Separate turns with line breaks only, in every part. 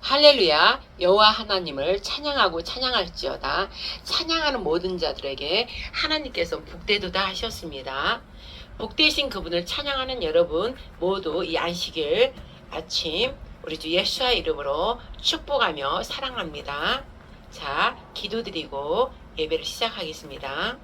할렐루야. 여호와 하나님을 찬양하고 찬양할지어다. 찬양하는 모든 자들에게 하나님께서 복되도다 하셨습니다. 복되신 그분을 찬양하는 여러분 모두 이 안식일 아침 우리 주 예수의 이름으로 축복하며 사랑합니다. 자, 기도드리고 예배를 시작하겠습니다.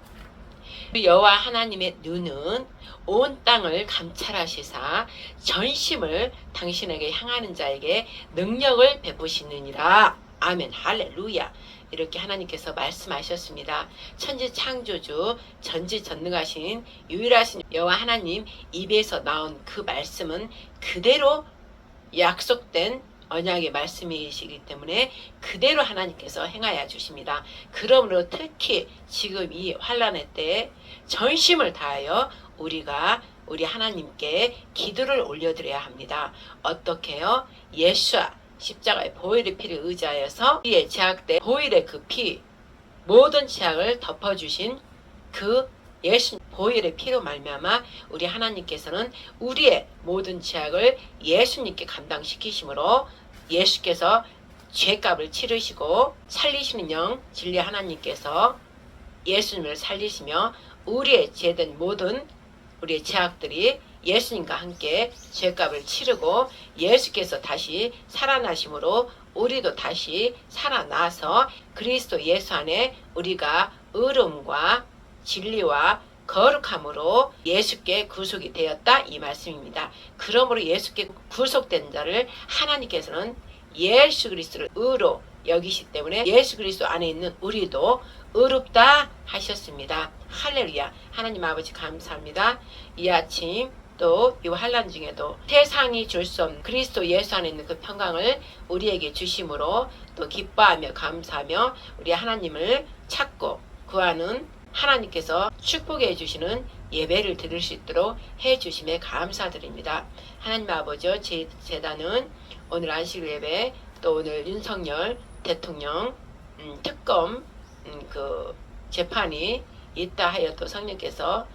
여호와 하나님의 눈은 온 땅을 감찰하시사 전심을 당신에게 향하는 자에게 능력을 베푸시느니라. 아멘. 할렐루야. 이렇게 하나님께서 말씀하셨습니다. 천지 창조주 전지전능하신 유일하신 여호와 하나님 입에서 나온 그 말씀은 그대로 약속된 언약의 말씀이시기 때문에 그대로 하나님께서 행하여 주십니다. 그러므로 특히 지금 이 환난의 때에 전심을 다하여 우리가 우리 하나님께 기도를 올려드려야 합니다. 어떻게요? 예수와 십자가의 보혈의 피를 의지하여서 우리의 죄악된 보혈의 그 피, 모든 죄악을 덮어주신 그 예수 보혈의 피로 말미암아 우리 하나님께서는 우리의 모든 죄악을 예수님께 감당시키심으로 예수께서 죄값을 치르시고 살리시는 영 진리 하나님께서 예수님을 살리시며 우리의 죄된 모든 우리의 죄악들이 예수님과 함께 죄값을 치르고 예수께서 다시 살아나심으로 우리도 다시 살아나서 그리스도 예수 안에 우리가 의로움과 진리와 거룩함으로 예수께 구속이 되었다 이 말씀입니다. 그러므로 예수께 구속된 자를 하나님께서는 예수 그리스도를 의로 여기시기 때문에 예수 그리스도 안에 있는 우리도 의롭다 하셨습니다. 할렐루야. 하나님 아버지 감사합니다. 이 아침 또 이 환난 중에도 세상이 줄 수 없는 그리스도 예수 안에 있는 그 평강을 우리에게 주심으로 또 기뻐하며 감사하며 우리 하나님을 찾고 구하는 하나님께서 축복해 주시는 예배를 드릴 수 있도록 해 주심에 감사드립니다. 하나님 아버지 제 재단은 오늘 안식 예배 또 오늘 윤석열 대통령 특검 그 재판이 있다 하여 또 성령께서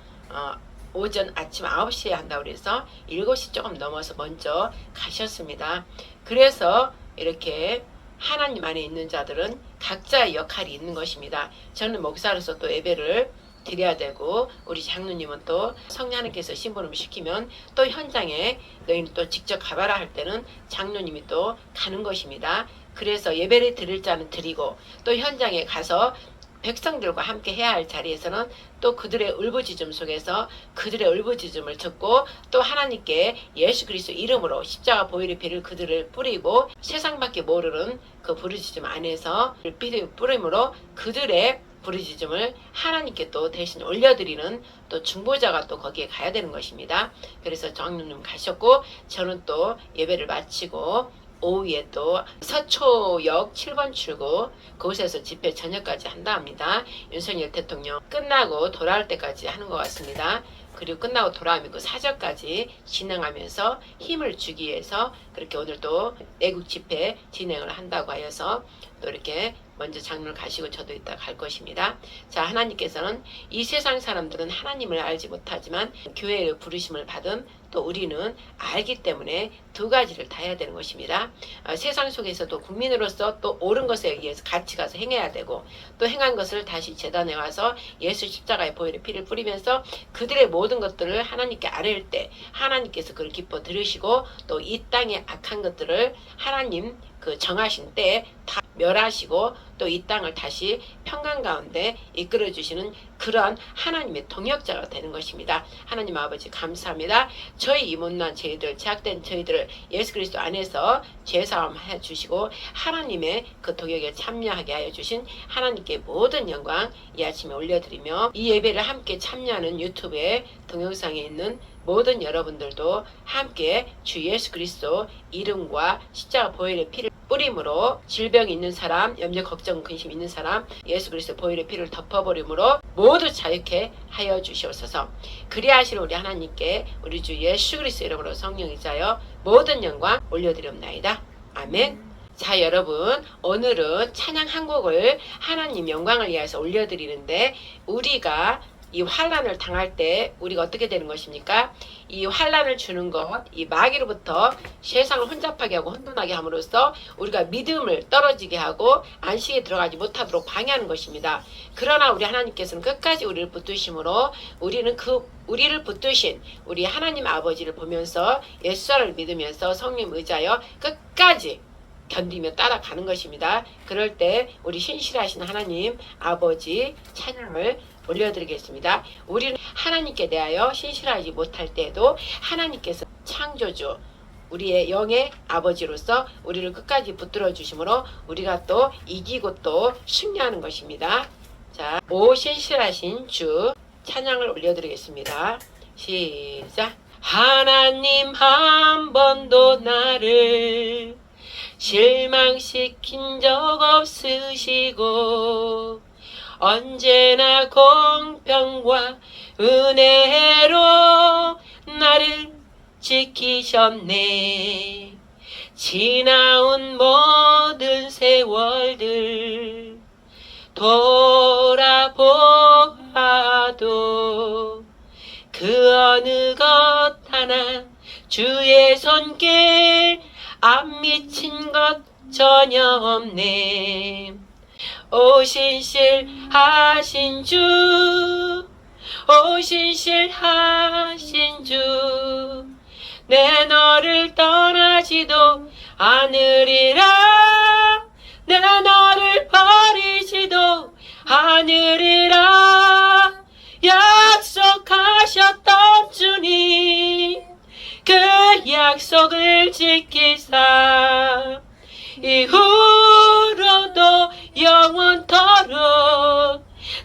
오전 아침 9시에 한다고 그래서 7시 조금 넘어서 먼저 가셨습니다. 그래서 이렇게 하나님 안에 있는 자들은 각자의 역할이 있는 것입니다. 저는 목사로서 또 예배를 드려야 되고 우리 장로님은 또 성령님께서 심부름 시키면 또 현장에 너희는 또 직접 가봐라 할 때는 장로님이 또 가는 것입니다. 그래서 예배를 드릴 자는 드리고 또 현장에 가서 백성들과 함께 해야 할 자리에서는 또 그들의 울부짖음 속에서 그들의 울부짖음을 듣고 또 하나님께 예수 그리스도 이름으로 십자가 보혈의 피를 그들을 뿌리고 세상밖에 모르는 그 부르짖음 안에서 피를 뿌림으로 그들의 부르짖음을 하나님께 또 대신 올려드리는 또 중보자가 또 거기에 가야 되는 것입니다. 그래서 장로님 가셨고 저는 또 예배를 마치고 오후에 또 서초역 7번 출구 그곳에서 집회 저녁까지 한다 합니다. 윤석열 대통령 끝나고 돌아올 때까지 하는 것 같습니다. 그리고 끝나고 돌아오면 그 사절까지 진행하면서 힘을 주기 위해서 그렇게 오늘 또 애국 집회 진행을 한다고 하여서 또 이렇게 먼저 장로를 가시고 저도 이따 갈 것입니다. 자, 하나님께서는 이 세상 사람들은 하나님을 알지 못하지만 교회의 부르심을 받은 또 우리는 알기 때문에 두 가지를 다 해야 되는 것입니다. 세상 속에서도 국민으로서 또 옳은 것에 의해서 같이 가서 행해야 되고 또 행한 것을 다시 재단에 와서 예수 십자가의 보혈의 피를 뿌리면서 그들의 모든 것들을 하나님께 아뢰일 때 하나님께서 그를 기뻐 들으시고 또 이 땅의 악한 것들을 하나님 그 정하신 때에 다 멸하시고 또 이 땅을 다시 평강 가운데 이끌어 주시는 그런 하나님의 동역자가 되는 것입니다. 하나님 아버지 감사합니다. 저희 이 못난 저희들 제약된 저희들을 예수 그리스도 안에서 죄사함 해 주시고 하나님의 그 동역에 참여하게 하여 주신 하나님께 모든 영광 이 아침에 올려드리며 이 예배를 함께 참여하는 유튜브에 동영상에 있는 모든 여러분들도 함께 주 예수 그리스도 이름과 십자가 보혈의 피를 뿌림으로 질병이 있는 사람, 염려, 걱정, 근심 있는 사람 예수 그리스도 보혈의 피를 덮어버림으로 모두 자유케 하여 주시옵소서. 그리하시는 우리 하나님께 우리 주 예수 그리스도 이름으로 성령이자여 모든 영광 올려드리옵나이다. 아멘. 자, 여러분 오늘은 찬양 한 곡을 하나님 영광을 위해서 올려드리는데 우리가 이 환난을 당할 때 우리가 어떻게 되는 것입니까? 이 환난을 주는 것, 이 마귀로부터 세상을 혼잡하게 하고 혼돈하게 함으로써 우리가 믿음을 떨어지게 하고 안식에 들어가지 못하도록 방해하는 것입니다. 그러나 우리 하나님께서는 끝까지 우리를 붙드심으로 우리를 붙드신 우리 하나님 아버지를 보면서 예수를 믿으면서 성령 의지하여 끝까지 견디며 따라가는 것입니다. 그럴 때 우리 신실하신 하나님 아버지 찬양을 올려드리겠습니다. 우리는 하나님께 대하여 신실하지 못할 때에도 하나님께서 창조주 우리의 영의 아버지로서 우리를 끝까지 붙들어 주심으로 우리가 또 이기고 또 승리하는 것입니다. 자, 오 신실하신 주 찬양을 올려드리겠습니다. 시작. 하나님 한 번도 나를 실망시킨 적 없으시고 언제나 공평과 은혜로 나를 지키셨네. 지나온 모든 세월들 돌아보아도 그 어느 것 하나 주의 손길 안 미친 것 전혀 없네. 오 신실하신 주, 오 신실하신 주, 내 너를 떠나지도 않으리라. 내 너를 버리지도 않으리라. 약속하셨던 주님, 그 약속을 지키사 이후로도 영원토록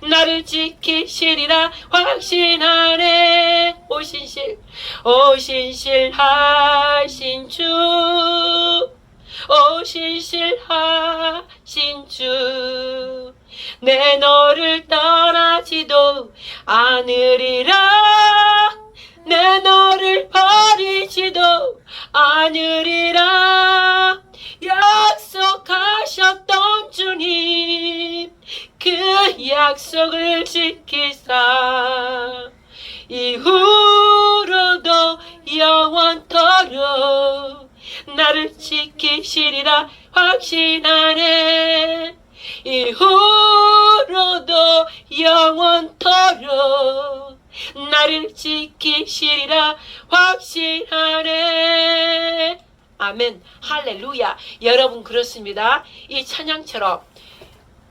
나를 지키시리라 확신하네. 오 신실하신 주, 오 신실하신 주, 내 너를 떠나지도 않으리라. 내 너를 버리지도 않으리라. 약속하셨던 주님, 그 약속을 지키사 이후로도 영원토록 나를 지키시리라 확신하네. 이후로도 영원토록 나를 지키시리라 확신하네. 아멘. 할렐루야. 여러분 그렇습니다. 이 찬양처럼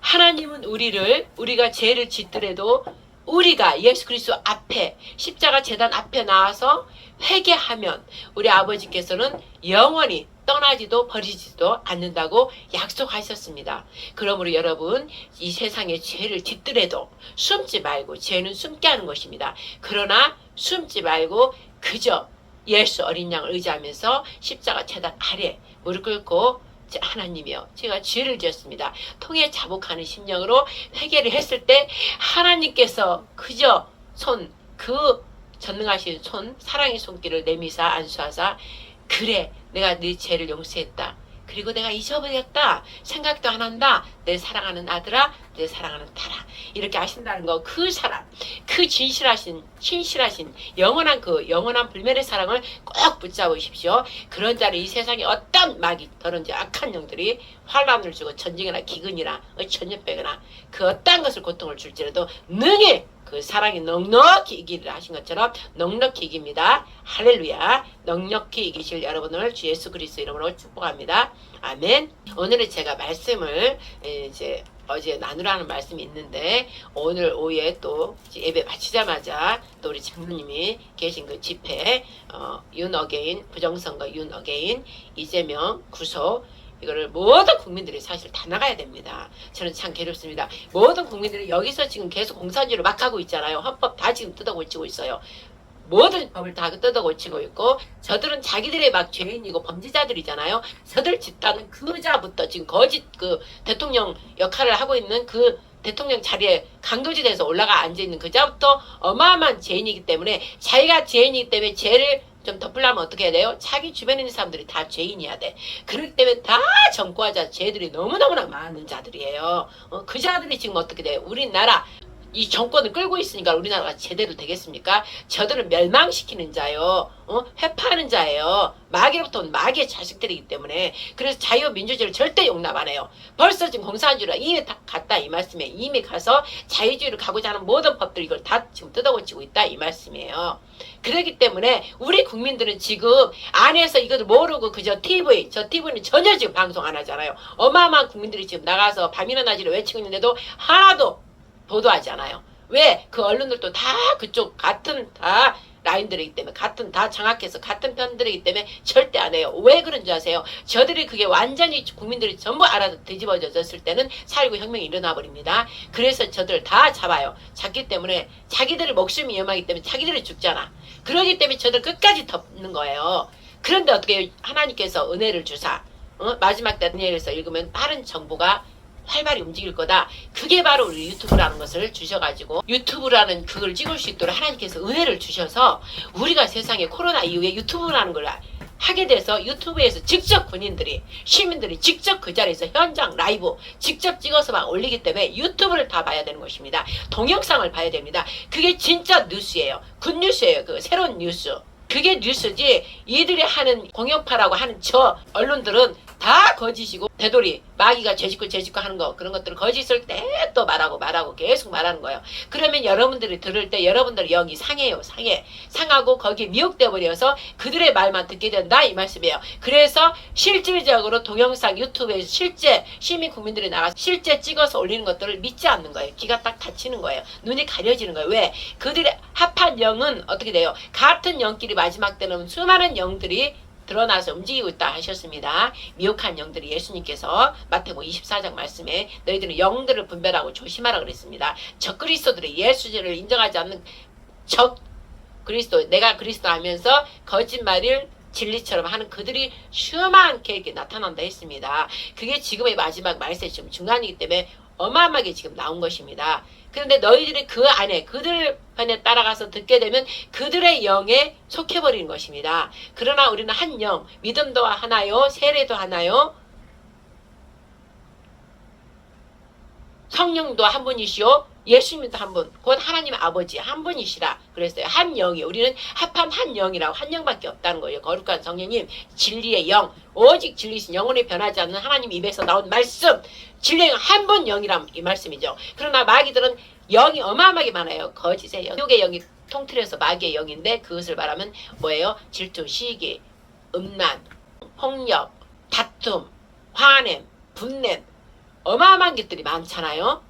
하나님은 우리가 죄를 짓더라도 우리가 예수 그리스도 앞에 십자가 제단 앞에 나와서 회개하면 우리 아버지께서는 영원히 떠나지도 버리지도 않는다고 약속하셨습니다. 그러므로 여러분 이 세상에 죄를 짓더라도 숨지 말고, 죄는 숨게 하는 것입니다. 그러나 숨지 말고 그저 예수 어린 양을 의지하면서 십자가 제단 아래 무릎 꿇고 하나님이여 제가 죄를 지었습니다. 통해 자복하는 심령으로 회개를 했을 때 하나님께서 그저 그 전능하신 사랑의 손길을 내미사 안수하사 그래 내가 네 죄를 용서했다. 그리고 내가 잊어버렸다. 생각도 안 한다. 내 사랑하는 아들아, 내 사랑하는 딸아. 이렇게 하신다는 거, 그 사랑, 그 신실하신 영원한 불멸의 사랑을 꼭 붙잡으십시오. 그런 자는 이 세상에 어떤 마귀, 더러운 악한 영들이 환란을 주고 전쟁이나 기근이나 천년병이나 그 어떤 것을 고통을 줄지라도 능히 그 사랑이 넉넉히 이기를 하신 것처럼 넉넉히 이깁니다. 할렐루야. 넉넉히 이기실 여러분을 주 예수 그리스도 이름으로 축복합니다. 아멘. 오늘은 제가 말씀을 이제 어제 나누라는 말씀이 있는데 오늘 오후에 또 예배 마치자마자 또 우리 장로님이 계신 그 집회 윤어게인 부정선거 윤어게인 이재명 구속 이거를 모든 국민들이 사실 다 나가야 됩니다. 저는 참 괴롭습니다. 모든 국민들이 여기서 지금 계속 공산주의를 막 하고 있잖아요. 헌법 다 지금 뜯어고치고 있어요. 모든 법을 다 뜯어고치고 있고 저들은 자기들의 막 죄인이고 범죄자들이잖아요. 저들 집단은 그자부터 지금 거짓 그 대통령 역할을 하고 있는 그 대통령 자리에 강도지대에서 올라가 앉아있는 그자부터 어마어마한 죄인이기 때문에 자기가 죄인이기 때문에 죄를 좀 덮으려면 어떻게 해야 돼요? 자기 주변에 있는 사람들이 다 죄인이어야 돼. 그렇기 때문에 다 전과자 죄들이 너무너무나 많은 자들이에요. 그 자들이 지금 어떻게 돼요? 우리나라 이 정권을 끌고 있으니까 우리나라가 제대로 되겠습니까? 저들은 멸망시키는 자요. 회파하는 자예요. 마귀로부터 온 마귀의 자식들이기 때문에. 그래서 자유민주주의를 절대 용납 안 해요. 벌써 지금 공산주의가 이미 다 갔다 이 말씀이에요. 이미 가서 자유주의를 가고자 하는 모든 법들 이걸 다 지금 뜯어고치고 있다 이 말씀이에요. 그렇기 때문에 우리 국민들은 지금 안에서 이것을 모르고 그저 TV, 저 TV는 전혀 지금 방송 안 하잖아요. 어마어마한 국민들이 지금 나가서 밤이나 낮이나 외치고 있는데도 하나도 보도하지 않아요. 왜? 그 언론들도 다 그쪽 같은 다 라인들이기 때문에 같은 다 장악해서 같은 편들이기 때문에 절대 안 해요. 왜 그런지 아세요? 저들이 그게 완전히 국민들이 전부 알아서 뒤집어졌을 때는 4.19 혁명이 일어나 버립니다. 그래서 저들 다 잡아요. 잡기 때문에 자기들의 목숨이 위험하기 때문에 자기들이 죽잖아. 그러기 때문에 저들 끝까지 덮는 거예요. 그런데 어떻게 하나님께서 은혜를 주사 마지막 때 다니엘에서 읽으면 다른 정부가 활발히 움직일 거다. 그게 바로 우리 유튜브라는 것을 주셔가지고 유튜브라는 그걸 찍을 수 있도록 하나님께서 은혜를 주셔서 우리가 세상에 코로나 이후에 유튜브라는 걸 하게 돼서 유튜브에서 직접 군인들이 시민들이 직접 그 자리에서 현장 라이브 직접 찍어서 막 올리기 때문에 유튜브를 다 봐야 되는 것입니다. 동영상을 봐야 됩니다. 그게 진짜 뉴스예요. 굿뉴스예요. 그 새로운 뉴스. 그게 뉴스지 이들이 하는 공영파라고 하는 저 언론들은 다 거짓이고 되돌이 마귀가 죄짓고 하는 거 그런 것들을 거짓을 때 또 말하고 계속 말하는 거예요. 그러면 여러분들이 들을 때 여러분들의 영이 상해요. 상하고 거기에 미혹되어 버려서 그들의 말만 듣게 된다 이 말씀이에요. 그래서 실질적으로 동영상 유튜브에서 실제 시민 국민들이 나가서 실제 찍어서 올리는 것들을 믿지 않는 거예요. 귀가 딱 닫히는 거예요. 눈이 가려지는 거예요. 왜? 그들의 합한 영은 어떻게 돼요? 같은 영끼리 마지막 때는 수많은 영들이 드러나서 움직이고 있다 하셨습니다. 미혹한 영들이 예수님께서 마태복음 24장 말씀에 너희들은 영들을 분별하고 조심하라 그랬습니다. 적 그리스도들이 예수를 인정하지 않는 적 그리스도 내가 그리스도 하면서 거짓말을 진리처럼 하는 그들이 수많게 이렇게 나타난다 했습니다. 그게 지금의 마지막 말세 지금 중간이기 때문에 어마어마하게 지금 나온 것입니다. 그런데 너희들이 그 안에 그들 편에 따라가서 듣게 되면 그들의 영에 속해버리는 것입니다. 그러나 우리는 한 영, 믿음도 하나요, 세례도 하나요, 성령도 한 분이시오, 예수님도 한 분, 곧 하나님 아버지 한 분이시라 그랬어요. 한 영이 우리는 합한 한 영이라고 한 영밖에 없다는 거예요. 거룩한 성령님 진리의 영, 오직 진리신 영혼이 변하지 않는 하나님 입에서 나온 말씀, 진리의 영 한 분 영이란 이 말씀이죠. 그러나 마귀들은 영이 어마어마하게 많아요. 거짓의 영, 욕의 영이 통틀어서 마귀의 영인데 그것을 말하면 뭐예요? 질투, 시기, 음란, 폭력, 다툼, 화냄, 분냄, 어마어마한 것들이 많잖아요.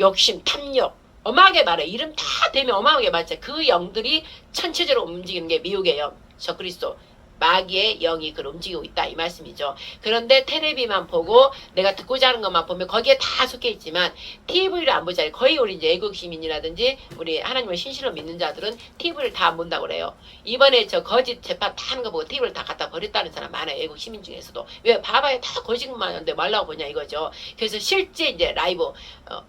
욕심, 탐욕, 어마하게 말해. 이름 다 대면 어마하게 말해. 그 영들이 천체적으로 움직이는 게 미혹의 영, 적그리스도, 마귀의 영이 그걸 움직이고 있다 이 말씀이죠. 그런데 텔레비만 보고 내가 듣고자 하는 것만 보면 거기에 다 속해 있지만 TV를 안 보잖아요. 거의 우리 이제 애국 시민이라든지 우리 하나님을 신실로 믿는 자들은 TV를 다 안 본다고 그래요. 이번에 저 거짓 재판 다 하는 거 보고 TV를 다 갖다 버렸다는 사람 많아요. 애국 시민 중에서도. 왜 봐봐야 다 거짓만 하는데 말라고 보냐 이거죠. 그래서 실제 이제 라이브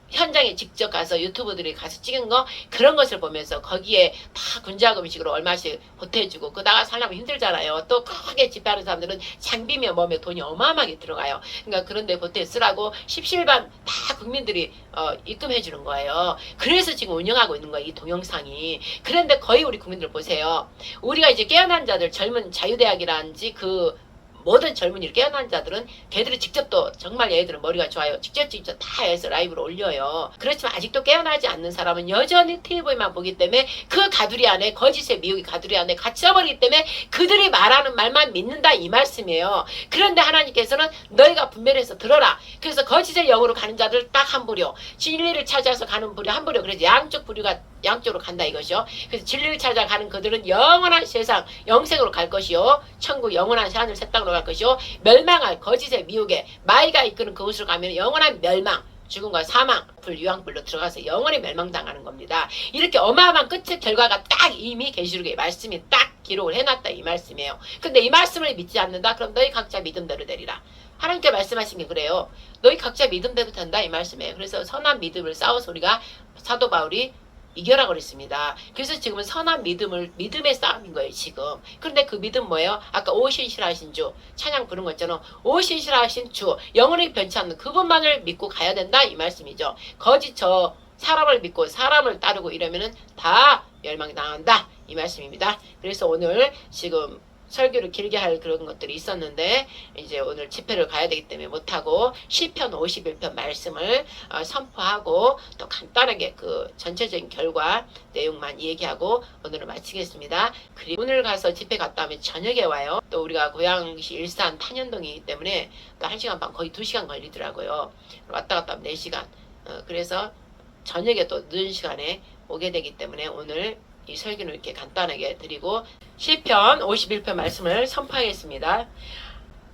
현장에 직접 가서 유튜브들이 가서 찍은 거 그런 것을 보면서 거기에 다 군자금식으로 얼마씩 보태주고 그다가 살려면 힘들잖아요. 또 크게 집회하는 사람들은 장비며 몸에 돈이 어마어마하게 들어가요. 그러니까 그런데 보태 쓰라고 십실반 다 국민들이 입금해 주는 거예요. 그래서 지금 운영하고 있는 거예요. 이 동영상이. 그런데 거의 우리 국민들 보세요. 우리가 이제 깨어난 자들 젊은 자유대학이라든지 그 모든 젊은이를 깨어난 자들은 걔들이 직접 또 정말 얘들은 머리가 좋아요. 직접 다 해서 라이브로 올려요. 그렇지만 아직도 깨어나지 않는 사람은 여전히 TV만 보기 때문에 그 가두리 안에 거짓의 미혹이 가두리 안에 갇혀버리기 때문에 그들이 말하는 말만 믿는다 이 말씀이에요. 그런데 하나님께서는 너희가 분별해서 들어라. 그래서 거짓의 영으로 가는 자들 딱 한 부류, 진리를 찾아서 가는 부류 한 부류. 그래서 양쪽 부류가 양쪽으로 간다 이거죠. 그래서 진리를 찾아가는 그들은 영원한 세상 영생으로 갈 것이요, 천국 영원한 하늘 새 땅으로 갈 것이요, 멸망할 거짓의 미혹에 마귀가 이끄는 그곳으로 가면 영원한 멸망, 죽음과 사망, 불 유황불로 들어가서 영원히 멸망당하는 겁니다. 이렇게 어마어마한 끝의 결과가 딱 이미 계시록의 말씀이 딱 기록을 해놨다 이 말씀이에요. 근데 이 말씀을 믿지 않는다? 그럼 너희 각자 믿음대로 되리라. 하나님께 말씀하신 게 그래요. 너희 각자 믿음대로 된다 이 말씀이에요. 그래서 선한 믿음을 싸워서 우리가 사도 바울이 이겨라 그랬습니다. 그래서 지금은 선한 믿음의 싸움인 거예요 지금. 그런데 그 믿음 뭐예요? 아까 오신실하신 주 찬양 부른 것처럼 오신실하신 주 영원히 변치 않는 그분만을 믿고 가야 된다 이 말씀이죠. 거짓 저 사람을 믿고 사람을 따르고 이러면은 다 멸망당한다 이 말씀입니다. 그래서 오늘 지금 설교를 길게 할 그런 것들이 있었는데 이제 오늘 집회를 가야 되기 때문에 못하고 시편 51편 말씀을 선포하고 또 간단하게 그 전체적인 결과 내용만 얘기하고 오늘은 마치겠습니다. 그리고 오늘 가서 집회 갔다 오면 저녁에 와요. 또 우리가 고양시 일산 탄현동이기 때문에 또 1시간 반 거의 2시간 걸리더라고요. 왔다 갔다 하면 4시간. 그래서 저녁에 또 늦은 시간에 오게 되기 때문에 오늘 이 설교는 이렇게 간단하게 드리고 시편 51편 말씀을 선포하겠습니다.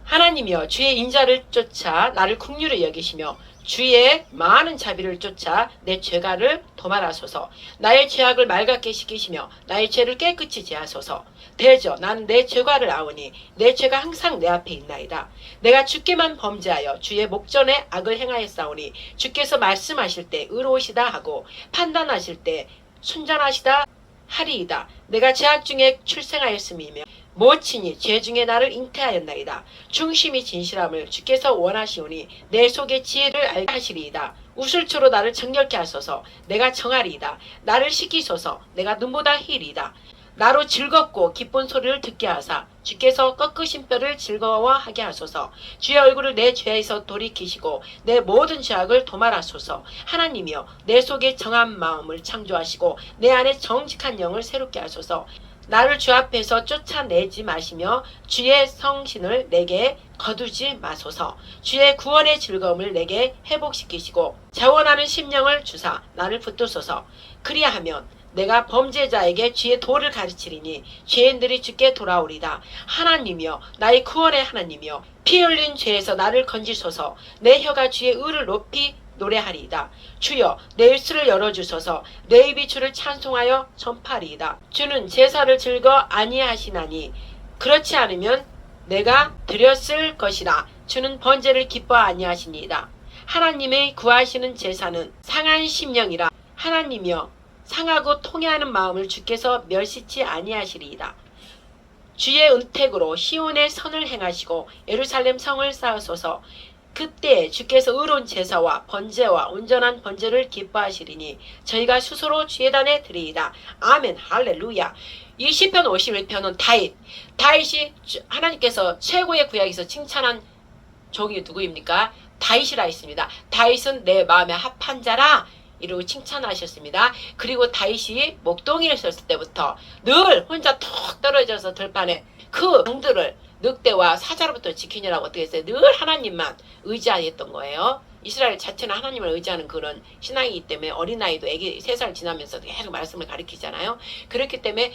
하나님이여 주의 인자를 쫓아 나를 긍휼히 여기시며 주의 많은 자비를 쫓아 내 죄가를 도말하소서. 나의 죄악을 맑게 씻기시며 나의 죄를 깨끗이 제하소서. 대저 나는 내 죄과를 아오니 내 죄가 항상 내 앞에 있나이다. 내가 주께만 범죄하여 주의 목전에 악을 행하였사오니 주께서 말씀하실 때 의로우시다 하고 판단하실 때 순전하시다 하리이다. 내가 죄악 중에 출생하였음이며 모친이 죄 중에 나를 잉태하였나이다. 중심이 진실함을 주께서 원하시오니 내 속의 지혜를 알게 하시리이다. 우슬초로 나를 정결케 하소서. 내가 정하리이다. 나를 씻기소서. 내가 눈보다 희리이다. 나로 즐겁고 기쁜 소리를 듣게 하사 주께서 꺾으신 뼈를 즐거워하게 하소서. 주의 얼굴을 내 죄에서 돌이키시고 내 모든 죄악을 도말하소서. 하나님이여 내 속에 정한 마음을 창조하시고 내 안에 정직한 영을 새롭게 하소서. 나를 주 앞에서 쫓아내지 마시며 주의 성신을 내게 거두지 마소서. 주의 구원의 즐거움을 내게 회복시키시고 자원하는 심령을 주사 나를 붙드소서. 그리하면 내가 범죄자에게 주의 도를 가르치리니 죄인들이 주께 돌아오리다. 하나님이여 나의 구원의 하나님이여 피 흘린 죄에서 나를 건지소서. 내 혀가 주의 의를 높이 노래하리이다. 주여 내 입술을 열어주소서. 내 입이 주를 찬송하여 전파리이다. 주는 제사를 즐거 아니하시나니 그렇지 않으면 내가 드렸을 것이라. 주는 번제를 기뻐 아니하시니이다. 하나님의 구하시는 제사는 상한 심령이라. 하나님이여 상하고 통해하는 마음을 주께서 멸시치 아니하시리이다. 주의 은택으로 시온의 선을 행하시고 예루살렘 성을 쌓으소서. 그때 주께서 의로운 제사와 번제와 온전한 번제를 기뻐하시리니 저희가 수소로 주의 단에 드리이다. 아멘 할렐루야. 이 시편 51편은 다윗이 하나님께서 최고의 구약에서 칭찬한 종이 누구입니까? 다윗이라 했습니다. 다윗은 내 마음에 합한 자라 이러고 칭찬하셨습니다. 그리고 다윗이 목동이를 썼을 때부터 늘 혼자 툭 떨어져서 들판에 그 양들을 늑대와 사자로부터 지키느라고 어떻게 했어요? 늘 하나님만 의지했던 거예요. 이스라엘 자체는 하나님을 의지하는 그런 신앙이기 때문에 어린아이도 애기 3살 지나면서 계속 말씀을 가르치잖아요. 그렇기 때문에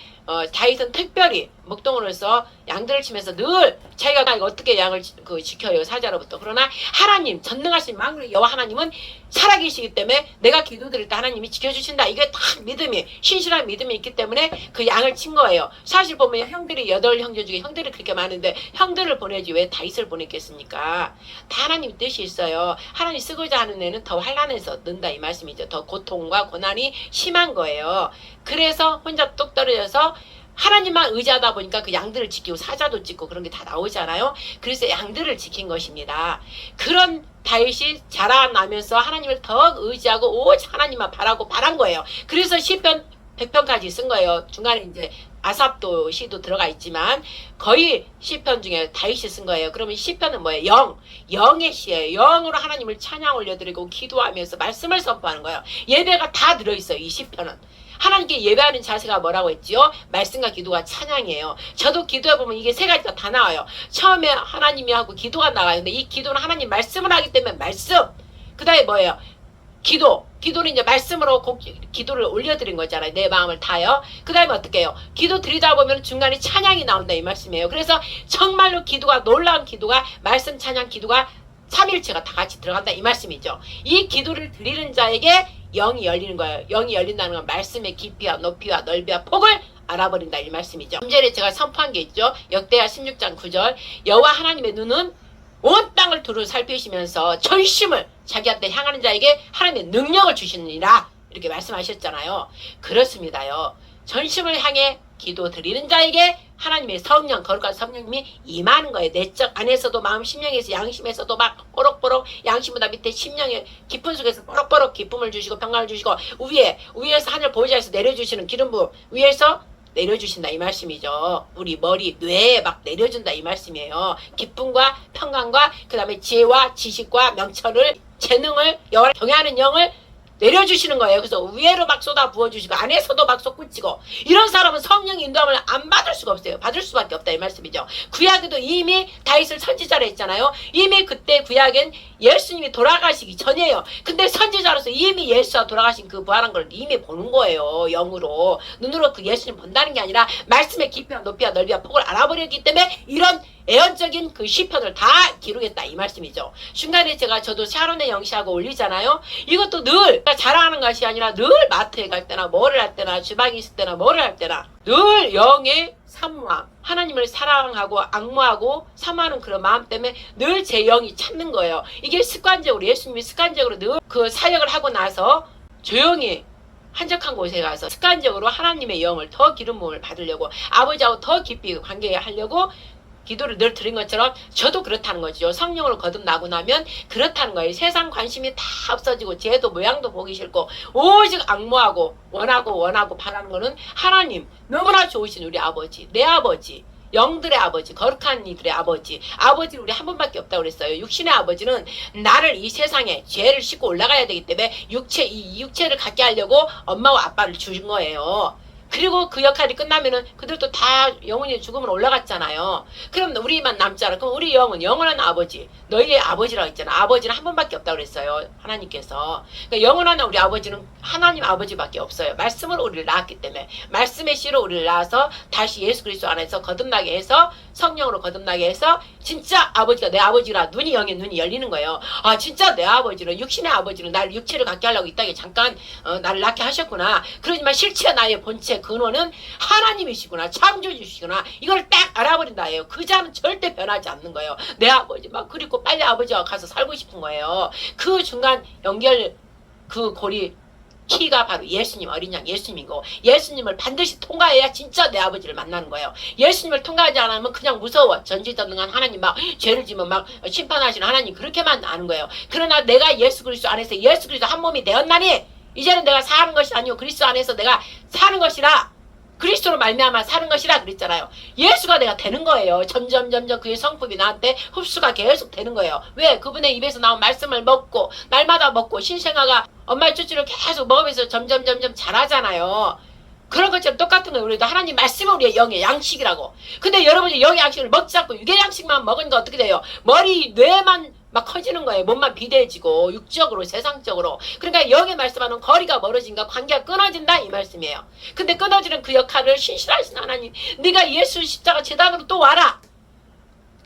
다윗은 특별히 목동으로서 양들을 치면서 늘 자기가 어떻게 양을 지켜요 사자로부터. 그러나 하나님 전능하신 만군의 여호와 하나님은 살아계시기 때문에 내가 기도드릴 때 하나님이 지켜주신다. 이게 딱 믿음이 신실한 믿음이 있기 때문에 그 양을 친 거예요. 사실 보면 형들이 8형제 중에 형들이 그렇게 많은데 형들을 보내지 왜 다윗을 보냈겠습니까? 다 하나님 뜻이 있어요. 하나님 쓰고자 하는 애는 더 환난에서 는다 이 말씀이죠. 더 고통과 고난이 심한 거예요. 그래서 혼자 뚝 떨어져서 하나님만 의지하다 보니까 그 양들을 지키고 사자도 찍고 그런 게 다 나오잖아요. 그래서 양들을 지킨 것입니다. 그런 다윗이 자라나면서 하나님을 더 의지하고 오직 하나님만 바란 거예요. 그래서 시편 100편까지 쓴 거예요. 중간에 이제 아삽도 시도 들어가 있지만 거의 시편 중에 다윗이 쓴 거예요. 그러면 시편은 뭐예요? 영의 시예요. 영으로 하나님을 찬양 올려드리고 기도하면서 말씀을 선포하는 거예요. 예배가 다 들어있어요. 이 시편은. 하나님께 예배하는 자세가 뭐라고 했지요? 말씀과 기도가 찬양이에요. 저도 기도해보면 이게 3가지가 다 나와요. 처음에 하나님이 하고 기도가 나와요. 근데 이 기도는 하나님 말씀을 하기 때문에 말씀. 그 다음에 뭐예요? 기도는 이제 말씀으로 기도를 올려드린 거잖아요. 내 마음을 다요. 그 다음에 어떻게 해요? 기도 드리다 보면 중간에 찬양이 나온다 이 말씀이에요. 그래서 정말로 기도가 놀라운 기도가 말씀 찬양 기도가 삼일체가 다 같이 들어간다 이 말씀이죠. 이 기도를 드리는 자에게 영이 열리는 거예요. 영이 열린다는 건 말씀의 깊이와 높이와 넓이와 폭을 알아버린다 이 말씀이죠. 좀 전에 제가 선포한 게 있죠. 역대하 16장 9절 여호와 하나님의 눈은 온 땅을 두루 살피시면서 전심을 자기한테 향하는 자에게 하나님의 능력을 주시느니라 이렇게 말씀하셨잖아요. 그렇습니다요. 전심을 향해 기도 드리는 자에게 하나님의 성령, 거룩한 성령님이 임하는 거예요. 내적 안에서도 마음 심령에서 양심에서도 막 뽀록뽀록, 양심보다 밑에 심령의 깊은 속에서 뽀록뽀록 기쁨을 주시고 평강을 주시고, 위에서 하늘 보좌에서 내려주시는 기름 부음 위에서 내려주신다 이 말씀이죠. 우리 머리, 뇌에 막 내려준다 이 말씀이에요. 기쁨과 평강과 그 다음에 지혜와 지식과 명철을, 재능을, 경외하는 영을 내려주시는 거예요. 그래서 위에로 막 쏟아 부어주시고 안에서도 막 솟구치고, 이런 사람은 성령 인도함을 안 받을 수가 없어요. 받을 수밖에 없다 이 말씀이죠. 구약에도 이미 다윗을 선지자로 했잖아요. 이미 그때 구약엔 예수님이 돌아가시기 전이에요. 근데 선지자로서 이미 예수가 돌아가신 그 부활한 걸 이미 보는 거예요. 영으로, 눈으로 그 예수님 본다는 게 아니라 말씀의 깊이와 높이와 넓이와 폭을 알아버렸기 때문에 이런 애언적인 그 시편을 다 기록했다 이 말씀이죠. 중간에 저도 샤론의 영시하고 올리잖아요. 이것도 늘 자랑하는 것이 아니라 늘 마트에 갈 때나 뭐를 할 때나 주방에 있을 때나 뭐를 할 때나 늘 영의 사모함, 하나님을 사랑하고 악무하고 사모하는 그런 마음 때문에 늘 제 영이 찾는 거예요. 이게 습관적으로, 예수님이 습관적으로 늘 그 사역을 하고 나서 조용히 한적한 곳에 가서 습관적으로 하나님의 영을 더 기름 부음을 받으려고, 아버지하고 더 깊이 관계하려고 기도를 늘 드린 것처럼 저도 그렇다는 거죠. 성령으로 거듭나고 나면 그렇다는 거예요. 세상 관심이 다 없어지고 죄도 모양도 보기 싫고 오직 악무하고 원하고 바라는 거는 하나님, 너무나 좋으신 우리 아버지, 내 아버지, 영들의 아버지, 거룩한 이들의 아버지. 아버지는 우리 한 분밖에 없다고 그랬어요. 육신의 아버지는 나를 이 세상에 죄를 싣고 올라가야 되기 때문에 이 육체를 갖게 하려고 엄마와 아빠를 주신 거예요. 그리고 그 역할이 끝나면은 그들도 다 영원히 죽음으로 올라갔잖아요. 그럼 우리만 남잖아. 그럼 우리 영은 영원한 아버지, 너희의 아버지라고 했잖아. 아버지는 한 분밖에 없다고 그랬어요. 하나님께서. 그러니까 영원한 우리 아버지는 하나님 아버지밖에 없어요. 말씀으로 우리를 낳았기 때문에. 말씀의 씨로 우리를 낳아서 다시 예수 그리스도 안에서 거듭나게 해서, 성령으로 거듭나게 해서 진짜 아버지가 내 아버지라 영의 눈이 열리는 거예요. 아, 진짜 내 아버지는, 육신의 아버지는 나를 육체를 갖게 하려고 이 땅에 잠깐 나를 낳게 하셨구나. 그러지만 실체 나의 본체 근원은 하나님이시구나, 창조주시구나, 이걸 딱 알아버린다예요. 그 자는 절대 변하지 않는 거예요. 내 아버지 막 그리고 빨리 아버지와 가서 살고 싶은 거예요. 그 중간 연결, 그 고리 키가 바로 예수님, 어린 양 예수님이고, 예수님을 반드시 통과해야 진짜 내 아버지를 만나는 거예요. 예수님을 통과하지 않으면 그냥 무서워. 전지전능한 하나님, 막 죄를 지면 막 심판하시는 하나님, 그렇게만 아는 거예요. 그러나 내가 예수 그리스도 안에서 예수 그리스도 한 몸이 되었나니 이제는 내가 사는 것이 아니고 그리스도 안에서 내가 사는 것이라, 그리스도로 말미암아 사는 것이라 그랬잖아요. 예수가 내가 되는 거예요. 점점 그의 성품이 나한테 흡수가 계속 되는 거예요. 왜? 그분의 입에서 나온 말씀을 먹고 날마다 먹고 신생아가 엄마의 쭈쭈를 계속 먹으면서 점점 자라잖아요. 그런 것처럼 똑같은 거예요. 우리도 하나님 말씀은 우리의 영의 양식이라고. 근데 여러분이 영의 양식을 먹지 않고 육의 양식만 먹으니까 어떻게 돼요? 머리, 뇌만 막 커지는 거예요. 몸만 비대해지고 육적으로, 세상적으로. 그러니까 영의 말씀하는 거리가 멀어진가, 관계가 끊어진다 이 말씀이에요. 근데 끊어지는 그 역할을 신실하신 하나님, 네가 예수 십자가 제단으로 또 와라.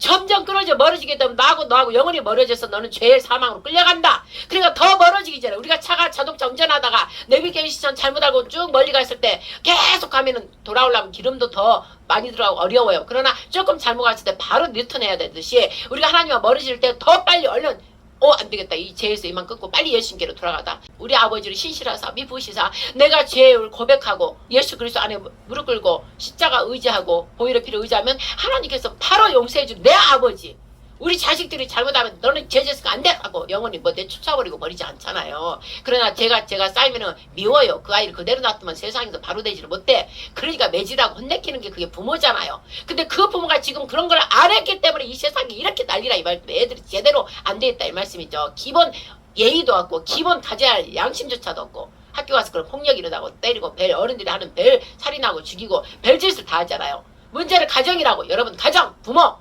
점점 끊어져 멀어지게 되면 나하고 너하고 영원히 멀어져서 너는 죄의 사망으로 끌려간다. 그러니까 더 멀어지기 전에, 우리가 자동차 운전하다가 내비게이션 잘못 알고 쭉 멀리 갔을 때 계속 가면은 돌아오려면 기름도 더 많이 들어가고 어려워요. 그러나 조금 잘못 갔을 때 바로 뉴턴해야 되듯이 우리가 하나님과 멀어질 때 더 빨리 얼른 안 되겠다. 이 죄에서 이만 끊고 빨리 예수님께로 돌아가다. 우리 아버지를 신실하사 미부시사 내가 죄를 고백하고 예수 그리스도 안에 무릎 꿇고 십자가 의지하고 보혈의 피를 의지하면 하나님께서 바로 용서해 줄 내 아버지. 우리 자식들이 잘못하면 너는 죄졌으니까 안 돼 하고 영원히 내쫓아버리고 버리지 않잖아요. 그러나 제가 쌓이면은 미워요. 그 아이를 그대로 놔두면 세상에서 바로 되지를 못해. 그러니까 매질하고 혼내키는 게 그게 부모잖아요. 근데 그 부모가 지금 그런 걸 안 했기 때문에 이 세상이 이렇게 난리라 이 말씀. 애들이 제대로 안 되겠다 이 말씀이죠. 기본 예의도 없고 기본 가져야 할 양심조차도 없고, 학교 가서 그런 폭력 일어나고 때리고 어른들이 하는 살인하고 죽이고 별짓을 다 하잖아요. 문제는 가정이라고. 여러분, 가정, 부모,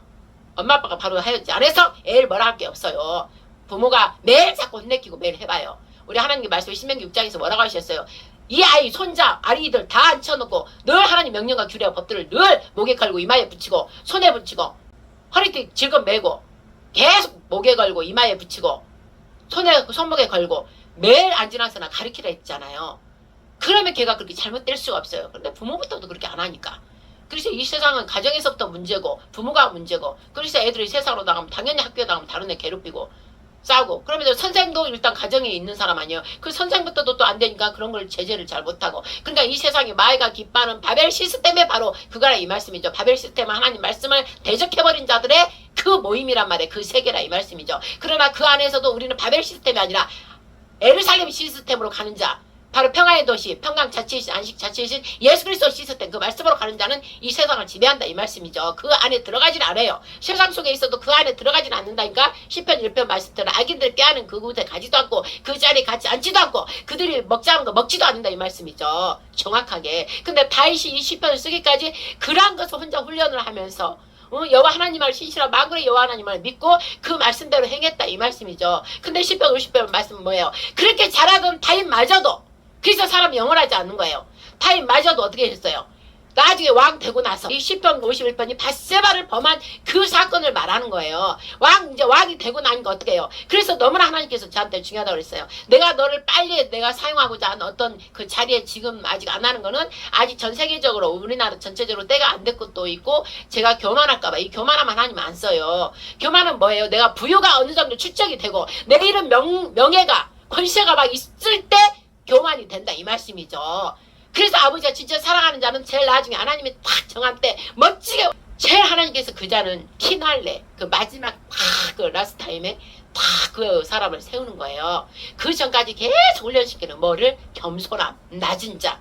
엄마 아빠가 바로 해야지. 안 해서 애를 뭐라 할 게 없어요. 부모가 매일 자꾸 혼내키고 매일 해봐요. 우리 하나님의 말씀이 신명기 6장에서 뭐라고 하셨어요? 이 아이, 손자, 아리들 다 앉혀놓고 늘 하나님 명령과 규례와 법들을 늘 목에 걸고 이마에 붙이고 손에 붙이고 허리띠 질끈 매고 계속 목에 걸고 이마에 붙이고 손목에 걸고 매일 앉으나서나 가르치라 했잖아요. 그러면 걔가 그렇게 잘못될 수가 없어요. 그런데 부모부터도 그렇게 안 하니까. 그래서 이 세상은 가정에서부터 문제고 부모가 문제고, 그래서 애들이 세상으로 나가면 당연히 학교에 나가면 다른 애 괴롭히고 싸우고. 그러면 선생도 일단 가정에 있는 사람 아니에요. 그 선생부터도 또 안 되니까 그런 걸 제재를 잘 못하고. 그러니까 이 세상에 마귀가 기뻐하는 바벨 시스템에 바로 그거라 이 말씀이죠. 바벨 시스템은 하나님 말씀을 대적해버린 자들의 그 모임이란 말이에요. 그 세계라 이 말씀이죠. 그러나 그 안에서도 우리는 바벨 시스템이 아니라 에루살렘 시스템으로 가는 자, 바로 평화의 도시, 평강 자치이신, 안식 자치이신 예수 그리스도 시스템, 그 말씀으로 가는 자는 이 세상을 지배한다 이 말씀이죠. 그 안에 들어가진 않아요. 세상 속에 있어도 그 안에 들어가진 않는다니까. 시편 1편 말씀대로 악인들 깨하는 그 곳에 가지도 않고 그 자리에 같이 앉지도 않고 그들이 먹자는 거 먹지도 않는다 이 말씀이죠. 정확하게. 근데 다윗이 이 시편을 쓰기까지 그러한 것을 혼자 훈련을 하면서 여호와 하나님을 신실한 만군의 여호와 하나님을 믿고 그 말씀대로 행했다 이 말씀이죠. 근데 시편 50편 말씀은 뭐예요? 그렇게 잘하던 다윗마저도 그래서 사람이 영원하지 않는 거예요. 다윗마저도 어떻게 했어요? 나중에 왕 되고 나서 이 시편 51편이 밧세바를 범한 그 사건을 말하는 거예요. 이제 왕이 되고 나니까 어떻게 해요? 그래서 너무나 하나님께서 저한테 중요하다고 그랬어요. 내가 너를 빨리 내가 사용하고자 하는 어떤 그 자리에 지금 아직 안 하는 거는 아직 전 세계적으로 우리나라 전체적으로 때가 안 된 것도 있고 제가 교만할까봐 이 교만하면 하나님 안 써요. 교만은 뭐예요? 내가 부유가 어느 정도 축적이 되고 내 이름 명예가 권세가 막 있을 때 교만이 된다 이 말씀이죠. 그래서 아버지가 진짜 사랑하는 자는 제일 나중에 하나님이 딱 정한 때 멋지게 제일 하나님께서 그 자는 피날레 그 마지막 딱 그 라스트 타임에 딱 그 사람을 세우는 거예요. 그 전까지 계속 훈련시키는 뭐를 겸손함 낮은 자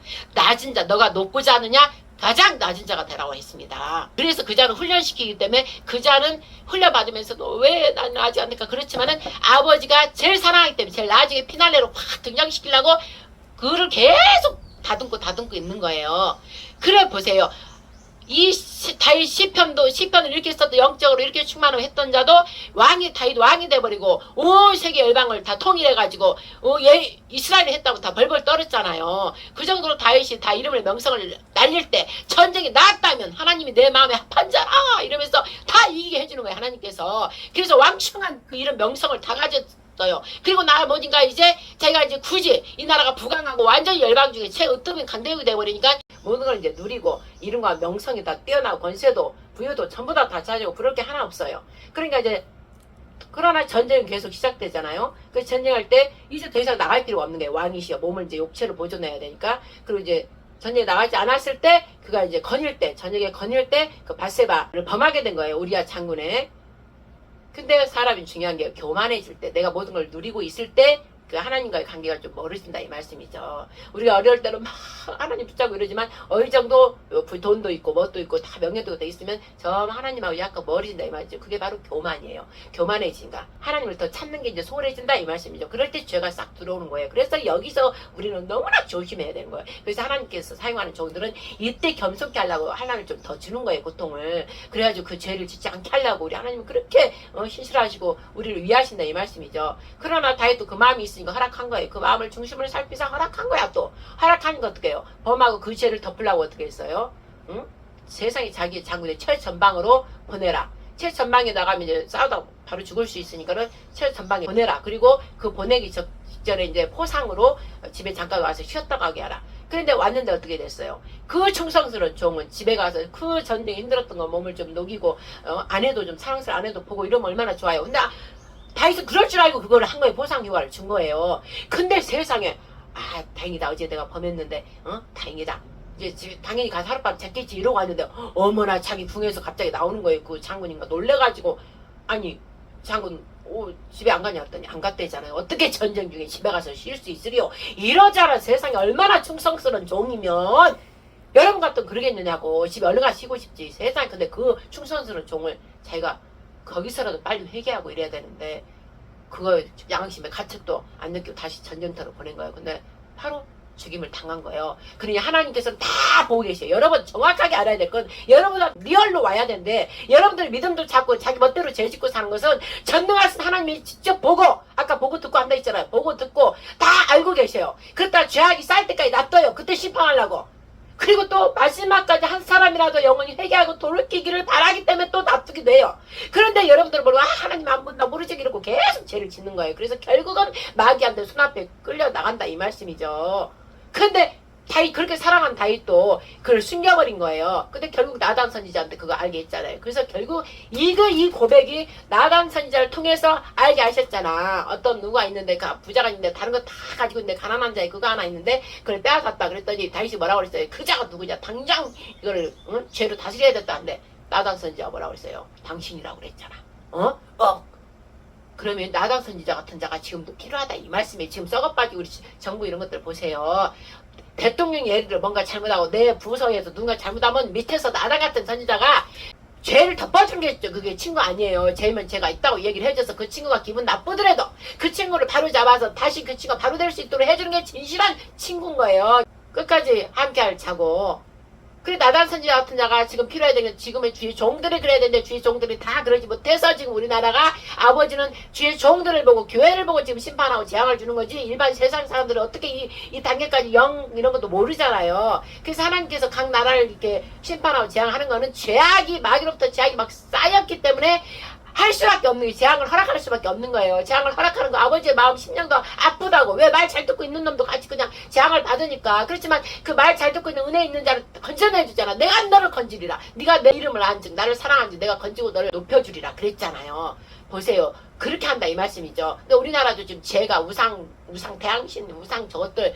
너가 높고자 하느냐 가장 낮은 자가 되라고 했습니다. 그래서 그 자는 훈련시키기 때문에 그 자는 훈련받으면서도 왜 나는 아직 안 될까 그렇지만은 아버지가 제일 사랑하기 때문에 제일 나중에 피날레로 확 등장시키려고 그를 계속 다듬고 있는 거예요. 그래 보세요. 이 다윗 시편을 이렇게 써도 영적으로 이렇게 충만을 했던 자도 다윗 왕이 돼버리고 온 세계 열방을 다 통일해가지고 이스라엘이 했다고 다 벌벌 떨었잖아요. 그 정도로 다윗이 다 이름을 명성을 날릴 때 전쟁이 나았다면 하나님이 내 마음에 합한 자라 이러면서 다 이기게 해주는 거예요. 하나님께서. 그래서 왕충한 그 이름 명성을 다 가졌어요. 그리고 뭐든가 이제 자기가 이제 굳이 이 나라가 부강하고 완전히 열방 중에 최으뜸인 강대국이 돼버리니까 모든 걸 이제 누리고 이름과 명성이 다 뛰어나고 권세도 부여도 전부 다 차지하고 그럴 게 하나 없어요. 그러니까 이제 그러나 전쟁은 계속 시작되잖아요. 그 전쟁할 때 이제 더 이상 나갈 필요가 없는 거예요. 왕이시여 몸을 이제 육체를 보존해야 되니까. 그리고 이제 전쟁에 나가지 않았을 때 그가 이제 저녁에 거닐 때 그 밧세바를 범하게 된 거예요. 우리아 장군에. 근데 사람이 중요한 게 교만해질 때 내가 모든 걸 누리고 있을 때 그 하나님과의 관계가 좀 멀어진다 이 말씀이죠. 우리가 어려울 때는 막 하나님 붙잡고 이러지만 어느 정도 돈도 있고 뭣도 있고 다 명예도 돼 있으면 저 하나님하고 약간 멀어진다 이 말이죠. 그게 바로 교만이에요. 교만해진다. 하나님을 더 찾는 게 이제 소홀해진다 이 말씀이죠. 그럴 때 죄가 싹 들어오는 거예요. 그래서 여기서 우리는 너무나 조심해야 되는 거예요. 그래서 하나님께서 사용하는 종들은 이때 겸손케 하려고 하나님을 좀 더 주는 거예요. 고통을. 그래가지고 그 죄를 짓지 않게 하려고 우리 하나님은 그렇게 신실하시고 우리를 위하신다 이 말씀이죠. 그러나 다윗도 그 마음이 있으니까 허락한 거예요. 그 마음을 중심으로 살피사 허락한 거야. 또 허락하는 거 어떻게 해요? 범하고 그 죄를 덮으려고 어떻게 했어요? 응? 세상에 자기 장군의 최전방으로 보내라. 최전방에 나가면 이제 싸우다 바로 죽을 수 있으니까는 최전방에 보내라. 그리고 그 보내기 직전에 이제 포상으로 집에 잠깐 와서 쉬었다 가게 하라. 그런데 왔는데 어떻게 됐어요? 그 충성스러운 종은 집에 가서 그 전쟁이 힘들었던 거 몸을 좀 녹이고 아내도 좀 사랑스러운 아내도 보고 이러면 얼마나 좋아요. 근데 다윗은 그럴 줄 알고 그거를 한 거예요. 보상 휴가를 준 거예요. 근데 세상에 다행이다. 어제 내가 범했는데 다행이다. 이제 당연히 가서 하룻밤 잤겠지 이러고 왔는데 어머나 자기 궁에서 갑자기 나오는 거예요. 그 장군인가 놀래가지고 아니 장군 집에 안 가냐 했더니 안 갔대잖아요. 어떻게 전쟁 중에 집에 가서 쉴 수 있으리요. 이러잖아. 세상에 얼마나 충성스러운 종이면 여러분 같은 그러겠느냐고. 집에 얼른 가서 쉬고 싶지. 세상에. 근데 그 충성스러운 종을 자기가 거기서라도 빨리 회개하고 이래야 되는데 그거 양심의 가책도 안 느끼고 다시 전쟁터로 보낸 거예요. 근데 바로 죽임을 당한 거예요. 그러니 하나님께서는 다 보고 계세요. 여러분 정확하게 알아야 될 건 여러분은 리얼로 와야 되는데 여러분들 믿음도 잡고 자기 멋대로 죄짓고 사는 것은 전능하신 하나님이 직접 보고 아까 보고 듣고 한다 했잖아요. 보고 듣고 다 알고 계세요. 그러다 죄악이 쌓일 때까지 놔둬요. 그때 심판하려고. 그리고 또 마지막까지 한 사람이라도 영원히 회개하고 돌이키기를 바라기 때문에 또 납득이 돼요. 그런데 여러분들은 모르고 하나님 안 본다 모르지 이러고 계속 죄를 짓는 거예요. 그래서 결국은 마귀한테 손앞에 끌려 나간다 이 말씀이죠. 근데 다윗 그렇게 사랑한 다윗도 그걸 숨겨버린 거예요. 근데 결국 나단 선지자한테 그거 알게 했잖아요. 그래서 결국 이 고백이 나단 선지자를 통해서 알게 하셨잖아. 어떤 누가 있는데 그 부자가 있는데 다른 거 다 가지고 있는데 가난한 자에 그거 하나 있는데 그걸 빼앗았다 그랬더니 다윗이 뭐라고 그랬어요? 그 자가 누구냐? 당장 이거를 죄로 다스려야 됐다는데 나단 선지자가 뭐라고 그랬어요? 당신이라고 그랬잖아. 그러면 나단 선지자 같은 자가 지금도 필요하다 이 말씀에 지금 썩어빠지고 우리 정부 이런 것들 보세요. 대통령이 예를 뭔가 잘못하고 내 부서에서 누군가 잘못하면 밑에서 나단 같은 선지자가 죄를 덮어주는 게 그게 친구 아니에요. 죄면 죄가 있다고 얘기를 해줘서 그 친구가 기분 나쁘더라도 그 친구를 바로 잡아서 다시 그 친구가 바로 될 수 있도록 해주는 게 진실한 친구인 거예요. 끝까지 함께 할 자고. 그래 나단 선지자 같은 자가 지금 필요해야 되는 게 지금의 주의 종들이 그래야 되는데 주의 종들이 다 그러지 못해서 지금 우리나라가 아버지는 주의 종들을 보고 교회를 보고 지금 심판하고 재앙을 주는 거지 일반 세상 사람들은 어떻게 이 단계까지 영 이런 것도 모르잖아요. 그래서 하나님께서 각 나라를 이렇게 심판하고 재앙하는 거는 죄악이 마귀로부터 죄악이 막 쌓였기 때문에 할 수밖에 없는 게 재앙을 허락할 수밖에 없는 거예요. 재앙을 허락하는 거 아버지의 마음 심령도 아프다고. 왜 말 잘 듣고 있는 놈도 같이 그냥 재앙을 받으니까. 그렇지만 그 말 잘 듣고 있는 은혜 있는 자를 건져내 주잖아. 내가 너를 건지리라. 네가 내 이름을 안즉 나를 사랑한즉 내가 건지고 너를 높여주리라 그랬잖아요. 보세요. 그렇게 한다 이 말씀이죠. 근데 우리나라도 지금 죄가 우상 태양신 우상 저것들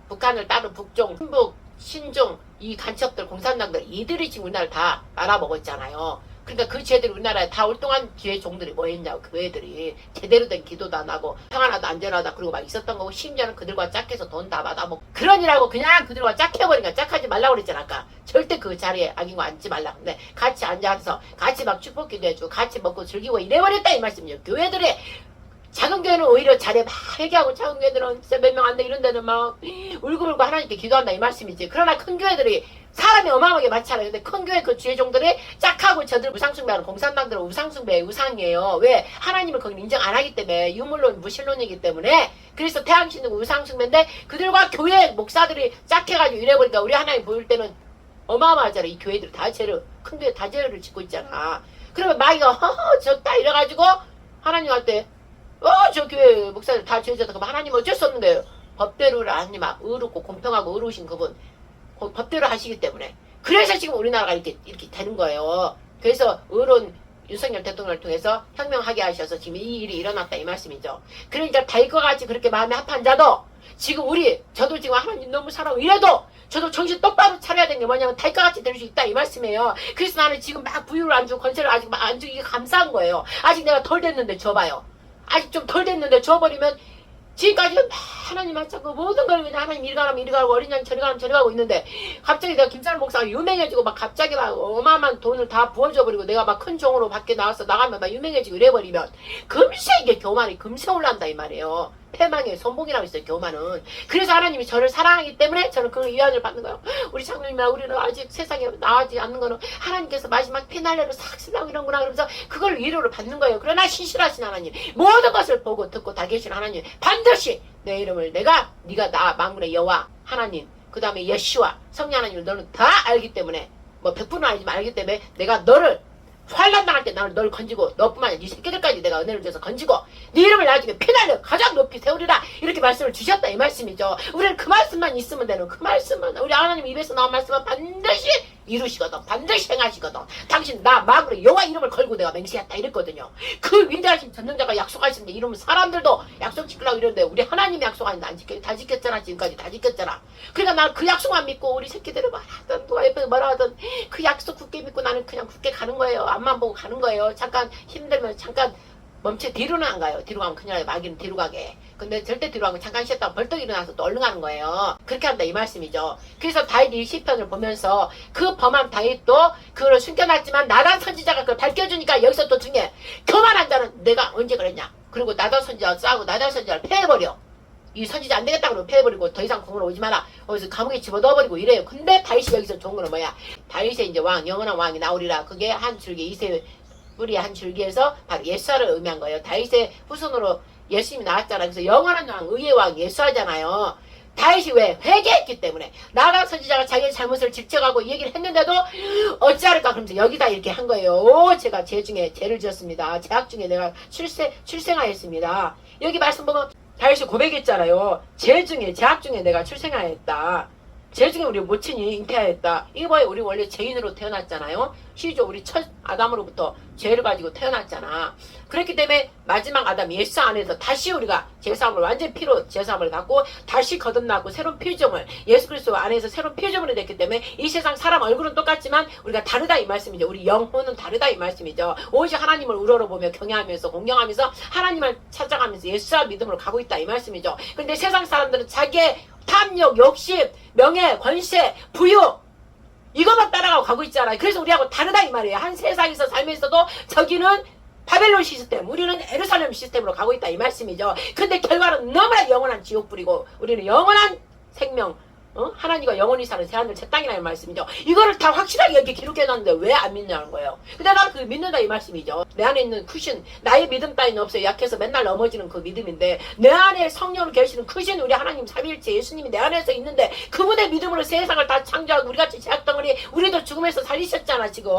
북한을 따른 북종 신북 신종 이 간첩들 공산당들 이들이 지금 우리나라를 다 말아먹었잖아요. 그러니까 그 죄들이 우리나라에 다 올 동안 죄 종들이 뭐 했냐고 교회들이 제대로 된 기도도 안 하고 평안하다 안전하다 그러고 막 있었던 거고 심지어는 그들과 짝해서 돈 다 받아먹고 그러니라고 그냥 그들과 짝해버리니까 짝하지 말라고 그랬잖아. 아까 절대 그 자리에 악인과 앉지 말라고. 근데 같이 앉아서 같이 막 축복기도 해주고 같이 먹고 즐기고 이래버렸다 이 말씀이에요. 교회들이 작은 교회는 오히려 잘해 막 회개하고 작은 교회들은 진짜 몇 명 안 돼 이런 데는 막 울고불고 하나님께 기도한다 이 말씀이지. 그러나 큰 교회들이 사람이 어마어마하게 많잖아요. 근데 큰 교회 그 주의 종들이 짝하고 저들 우상숭배하는 공산당들은 우상숭배 우상이에요. 왜? 하나님을 거기 인정 안 하기 때문에 유물론 무신론이기 때문에. 그래서 태양신은 우상숭배인데 그들과 교회 목사들이 짝해가지고 이래버리니까 우리 하나님 보일 때는 어마어마하잖아. 이 교회들이 다 죄를 큰 교회 다 죄를 짓고 있잖아. 그러면 마귀가 허허 졌다 이래가지고 하나님 할 때 저 교회 목사들 다 죄졌다. 그럼 하나님 어쩔 수 없는데요. 법대로 하나님 의롭고 공평하고 의로우신 그분 법대로 하시기 때문에. 그래서 지금 우리나라가 이렇게 되는 거예요. 그래서 의로운 윤석열 대통령을 통해서 혁명하게 하셔서 지금 이 일이 일어났다 이 말씀이죠. 그러니까 다윗과 같이 그렇게 마음에 합한 자도 지금 저도 지금 하나님 너무 사랑하고 이래도 저도 정신 똑바로 차려야 되는 게 뭐냐면 다윗과 같이 될 수 있다 이 말씀이에요. 그래서 나는 지금 막 부유를 안 주고 건설을 아직 막 안 주고 이게 감사한 거예요. 아직 내가 덜 됐는데 줘봐요. 아직 좀 덜 됐는데 줘버리면 지금까지는 하나님 하자고 모든 걸 그냥 하나님 이리 가고 어린 양 저리 가고 있는데 갑자기 내가 김사람 목사가 유명해지고 막 갑자기 막 어마어마한 돈을 다 부어줘버리고 내가 막 큰 종으로 밖에 나와서 나가면 막 유명해지고 이래버리면 금세 이게 교만이 금세 올라간다 이 말이에요. 패망의 선봉이라고 있어요 교만은. 그래서 하나님이 저를 사랑하기 때문에 저는 그 위안을 받는 거예요. 우리 장로님이나 우리는 아직 세상에 나가지 않는 거는 하나님께서 마지막 피날레로 싹 쓰려고 이런구나 그러면서 그걸 위로를 받는 거예요. 그러나 신실하신 하나님 모든 것을 보고 듣고 다 계신 하나님 반드시 내 이름을 네가 나 만군의 여호와 하나님 그 다음에 예수와 성령 하나님을 너는 다 알기 때문에 뭐 100%는 알지만 알기 때문에 내가 너를 환난 당할 때 나를 널 건지고 너뿐만 아니라 네 새끼들까지 내가 은혜를 줘서 건지고 네 이름을 나중에 피날려 가장 높이 세우리라 이렇게 말씀을 주셨다 이 말씀이죠. 우리는 그 말씀만 있으면 되는 그 말씀만 우리 하나님 입에서 나온 말씀은 반드시 이루시거든. 반드시 행하시거든. 당신 나 마구로 여호와 이름을 걸고 내가 맹세했다 이랬거든요. 그 위대하신 전능자가 약속하신 게 이러면 사람들도 약속 지키려고 이러는데 우리 하나님이 약속 아닌데 안 지켜 다 지켰잖아. 지금까지 다 지켰잖아. 그러니까 나는 그 약속만 믿고 우리 새끼들은 말하던 누가 옆에서 뭐라 하던 그 약속 굳게 믿고 나는 그냥 굳게 가는 거예요. 앞만 보고 가는 거예요. 잠깐 힘들면 잠깐 멈춰 뒤로는 안 가요. 뒤로 가면 큰일 나요. 마귀는 뒤로 가게. 근데 절대 뒤로 가면 잠깐 쉬었다가 벌떡 일어나서 또 얼른 가는 거예요. 그렇게 한다 이 말씀이죠. 그래서 다윗이 시편을 보면서 그 범한 다윗도 그걸 숨겨놨지만 나단 선지자가 그걸 밝혀주니까 여기서 또 중요해. 교만한 자는 내가 언제 그랬냐. 그리고 나단 선지자와 싸우고 나단 선지자를 패해버려. 이 선지자 안 되겠다 그러고 패해버리고 더 이상 궁으로 오지 마라. 거기서 감옥에 집어넣어버리고 이래요. 근데 다윗이 여기서 좋은 거는 뭐야. 다윗의 이제 왕 영원한 왕이 나오리라. 그게 한 줄기 이세 뿌리의 한 줄기에서 바로 예수를 의미한 거예요. 다윗의 후손으로 예수님이 나왔잖아요. 그래서 영원한 왕, 의의 왕 예수하잖아요. 다윗이 왜? 회개했기 때문에. 나단 선지자가 자기의 잘못을 직책하고 얘기를 했는데도 어찌할까 그러면서 여기다 이렇게 한 거예요. 제가 죄 중에 죄를 지었습니다. 죄악 중에 내가 출생하였습니다. 여기 말씀 보면 다윗이 고백했잖아요. 죄악 중에 내가 출생하였다. 죄 중에 우리 모친이 잉태하였다. 이거 봐요. 우리 원래 죄인으로 태어났잖아요. 시조 우리 첫 아담으로부터 죄를 가지고 태어났잖아. 그렇기 때문에 마지막 아담 예수 안에서 다시 우리가 제사함을 완전 피로 제사함을 갖고 다시 거듭나고 새로운 피조물 예수 그리스도 안에서 새로운 피조물이 됐기 때문에 이 세상 사람 얼굴은 똑같지만 우리가 다르다 이 말씀이죠. 우리 영혼은 다르다 이 말씀이죠. 오직 하나님을 우러러보며 경외하면서 공경하면서 하나님을 찾아가면서 예수와 믿음으로 가고 있다 이 말씀이죠. 근데 세상 사람들은 자기의 탐욕, 욕심, 명예, 권세, 부유 이것만 따라가고 가고 있잖아요. 그래서 우리하고 다르다 이 말이에요. 한 세상에서 살면서도 저기는 바벨론 시스템, 우리는 예루살렘 시스템으로 가고 있다 이 말씀이죠. 근데 결과는 너무나 영원한 지옥불이고 우리는 영원한 생명, 하나님과 영원히 사는 새하늘 새 땅이라는 말씀이죠. 이거를 다 확실하게 여기 기록해놨는데 왜 안 믿냐는 거예요. 근데 나는 그 믿는다 이 말씀이죠. 내 안에 있는 크신 나의 믿음 따위는 없어요. 약해서 맨날 넘어지는 그 믿음인데 내 안에 성령으로 계시는 크신 우리 하나님 삼위일체 예수님이 내 안에서 있는데 그분의 믿음으로 세상을 다 창조하고 우리같이 제약덩어리 우리도 죽음에서 살리셨잖아 지금.